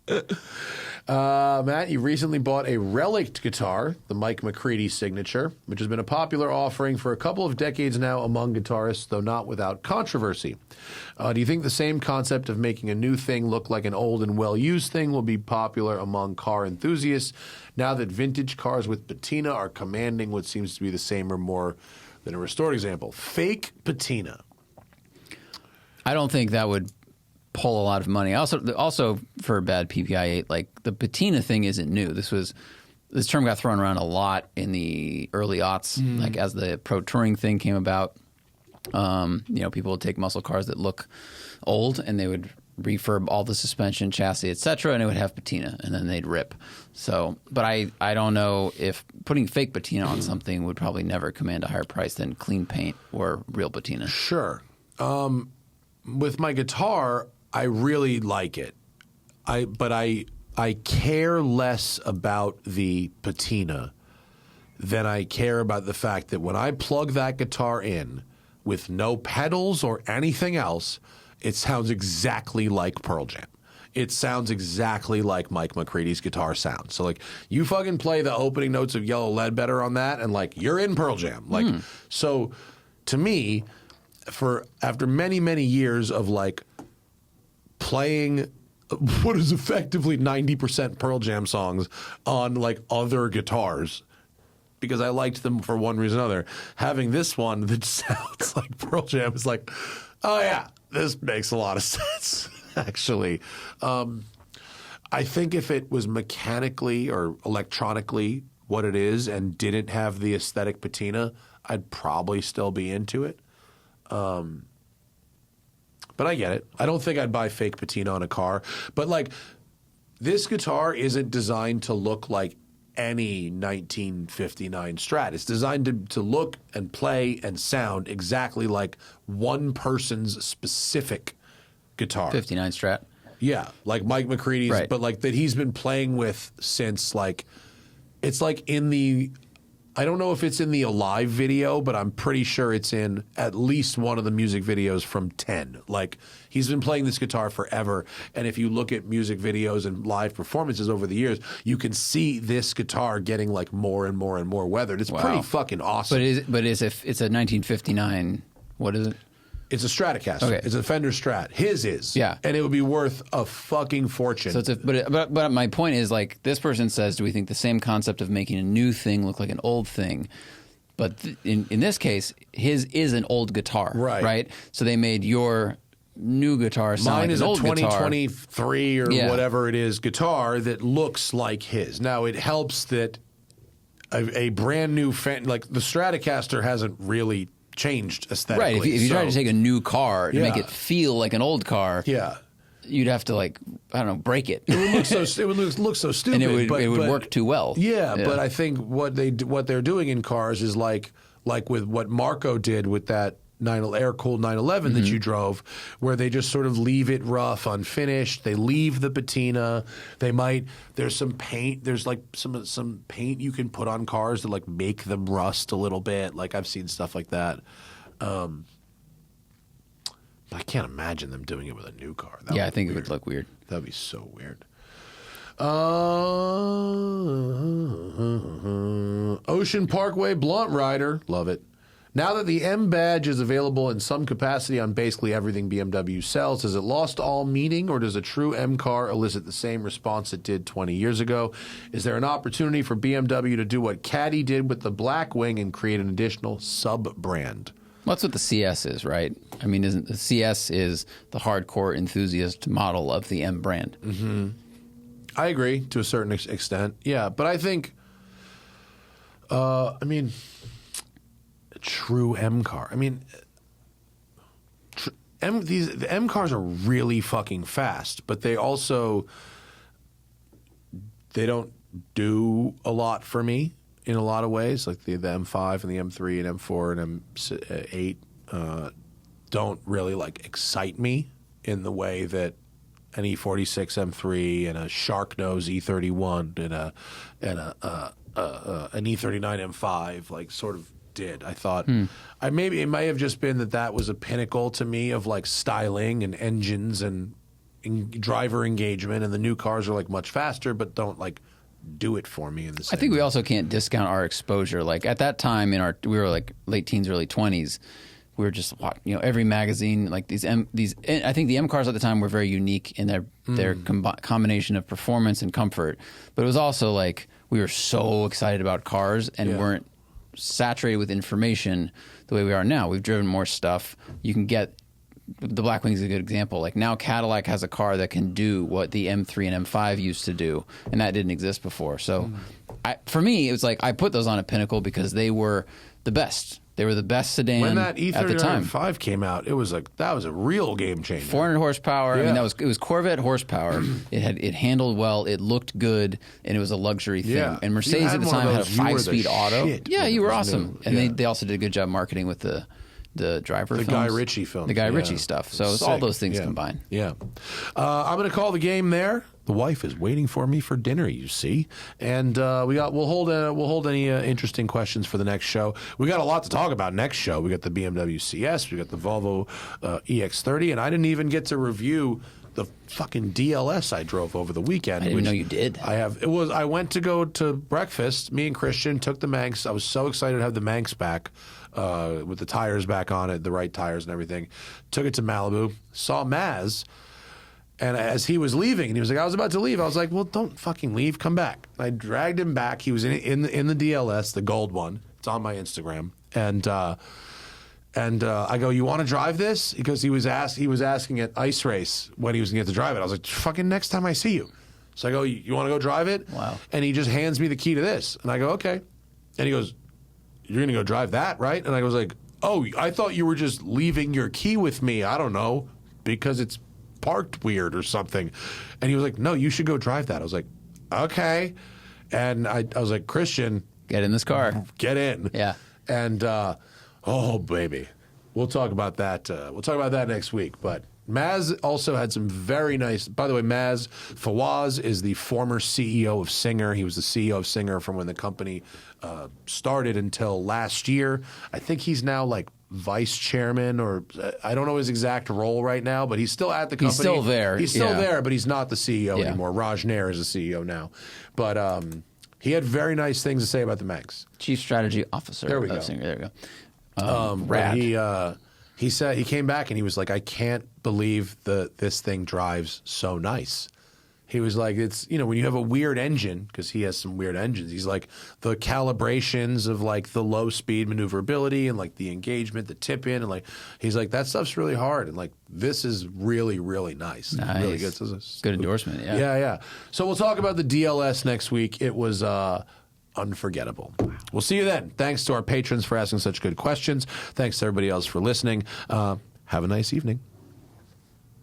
S1: 8. Matt, you recently bought a relict guitar, the Mike McCready Signature, which has been a popular offering for a couple of decades now among guitarists, though not without controversy. Do you think the same concept of making a new thing look like an old and well-used thing will be popular among car enthusiasts now that vintage cars with patina are commanding what seems to be the same or more than a restored example? Fake patina.
S2: I don't think that would pull a lot of money. Also for a bad PPI 8, like the patina thing isn't new. This term got thrown around a lot in the early aughts, like as the pro touring thing came about. People would take muscle cars that look old and they would refurb all the suspension, chassis, etc., and it would have patina, and then they'd rip. So, but I don't know if putting fake patina on something would probably never command a higher price than clean paint or real patina.
S1: Sure. With my guitar, I really like it. But I care less about the patina than I care about the fact that when I plug that guitar in with no pedals or anything else, it sounds exactly like Pearl Jam. It sounds exactly like Mike McCready's guitar sounds. So, like, you fucking play the opening notes of Yellow Ledbetter on that, and, like, you're in Pearl Jam. Like, so, to me, after many, many years of, like, playing what is effectively 90% Pearl Jam songs on, like, other guitars, because I liked them for one reason or another, having this one that sounds like Pearl Jam is like, oh, yeah, this makes a lot of sense, actually. I think if it was mechanically or electronically what it is and didn't have the aesthetic patina, I'd probably still be into it. But I get it. I don't think I'd buy fake patina on a car. But, like, this guitar isn't designed to look like any 1959 Strat. It's designed to look and play and sound exactly like one person's specific guitar.
S2: 59 Strat.
S1: Yeah, like Mike McCready's,
S2: right.
S1: But, like, that he's been playing with since, like, it's like in the... I don't know if it's in the Alive video, but I'm pretty sure it's in at least one of the music videos from 10. Like, he's been playing this guitar forever, and if you look at music videos and live performances over the years, you can see this guitar getting, like, more and more and more weathered. It's pretty fucking awesome.
S2: But it's a 1959, what is it?
S1: It's a Stratocaster.
S2: Okay.
S1: It's a Fender Strat. His is.
S2: Yeah.
S1: And it would be worth a fucking fortune.
S2: So but my point is, like, this person says, do we think the same concept of making a new thing look like an old thing? But in this case, his is an old guitar. Right? So they made your new guitar sound like an old guitar. Mine is a
S1: 2023 or whatever it is guitar that looks like his. Now, it helps that a brand new Fender, like the Stratocaster hasn't really changed aesthetically.
S2: Right. If you try to take a new car to make it feel like an old car, you'd have to, like, I don't know, break it.
S1: It would look so stupid,
S2: and it would work too well.
S1: Yeah, but I think what they're doing in cars is like with what Marco did with that air-cooled 911 that you drove, where they just sort of leave it rough, unfinished. They leave the patina. There's some paint. There's, like, some paint you can put on cars to, like, make them rust a little bit. Like, I've seen stuff like that. But I can't imagine them doing it with a new car.
S2: I think it would look weird.
S1: That'd be so weird. Ocean Parkway Blunt Rider. Love it. Now that the M badge is available in some capacity on basically everything BMW sells, has it lost all meaning, or does a true M car elicit the same response it did 20 years ago? Is there an opportunity for BMW to do what Caddy did with the Blackwing and create an additional sub-brand?
S2: Well, that's what the CS is, right? I mean, isn't the CS is the hardcore enthusiast model of the M brand?
S1: Mm-hmm. I agree to a certain extent. Yeah, but I think, true M car. I mean, the M cars are really fucking fast, but they also they don't do a lot for me in a lot of ways, like the M5 and the M3 and M4 and M8 don't really like excite me in the way that an E46 M3 and a Shark Nose E31 and an E39 M5 like sort of did. I thought it may have just been that was a pinnacle to me of like styling and engines and driver engagement, and the new cars are like much faster but don't like do it for me in the same
S2: I think we
S1: way.
S2: also can't discount our exposure. Like at that time we were like late teens, early 20s. We were just, every magazine, like these. I think the M cars at the time were very unique in their combination of performance and comfort. But it was also like we were so excited about cars and weren't saturated with information the way we are now. We've driven more stuff. You can get the Blackwing is a good example. Like now, Cadillac has a car that can do what the M3 and M5 used to do, and that didn't exist before. So, for me, it was like I put those on a pinnacle because they were the best. They were the best sedan
S1: when that
S2: at the time.
S1: E39 M5 came out, it was like that was a real game changer.
S2: 400 horsepower.
S1: Yeah.
S2: I mean, it was Corvette horsepower. it handled well. It looked good, and it was a luxury thing.
S1: Yeah.
S2: And Mercedes at the time had a 5-speed auto.
S1: Shit,
S2: yeah, you were awesome.
S1: New.
S2: And they also did a good job marketing with the driver films.
S1: Guy Ritchie films.
S2: The Guy Ritchie stuff. So it's all those things
S1: yeah.
S2: combined.
S1: Yeah. I'm going to call the game there. The wife is waiting for me for dinner, you see. And we'll hold any interesting questions for the next show. We got a lot to talk about next show. We got the BMW CS, we got the Volvo EX30, and I didn't even get to review the fucking DLS I drove over the weekend.
S2: I didn't know you did.
S1: I went to go to breakfast. Me and Christian took the Manx. I was so excited to have the Manx back. With the tires back on it, the right tires and everything. Took it to Malibu, saw Maz, and as he was leaving, and he was like, I was about to leave. I was like, well, don't fucking leave. Come back. I dragged him back. He was in the DLS, the gold one. It's on my Instagram. And I go, you want to drive this? Because he was asking at Ice Race when he was going to get to drive it. I was like, fucking next time I see you. So I go, you want to go drive it?
S2: Wow.
S1: And he just hands me the key to this. And I go, okay. And he goes, you're going to go drive that, right? And I was like, oh, I thought you were just leaving your key with me. I don't know, because it's parked weird or something. And he was like, no, you should go drive that. I was like, okay. And I was like, Christian.
S2: Get in this car.
S1: Get in.
S2: Yeah.
S1: And, oh, baby. We'll talk about that. We'll talk about that next week. But Maz also had some very nice. By the way, Maz Fawaz is the former CEO of Singer. He was the CEO of Singer from when the company started until last year. I think he's now like vice chairman, or I don't know his exact role right now, but he's still at the company.
S2: He's still there.
S1: He's still there, but he's not the CEO anymore. Raj Nair is the CEO now. But he had very nice things to say about the Manx.
S2: Chief Strategy Officer.
S1: There we go.
S2: Singer. There we go.
S1: Rad. He said he came back and he was like, I can't believe this thing drives so nice. He was like, it's, when you have a weird engine, because he has some weird engines, he's like, the calibrations of like the low speed maneuverability and like the engagement, the tip in, and like, he's like, that stuff's really hard. And like, this is really, really nice.
S2: Nice.
S1: Really good.
S2: Good endorsement. Yeah.
S1: Yeah. So we'll talk about the DLS next week. It was unforgettable. We'll see you then. Thanks to our patrons for asking such good questions. Thanks to everybody else for listening. Have a nice evening.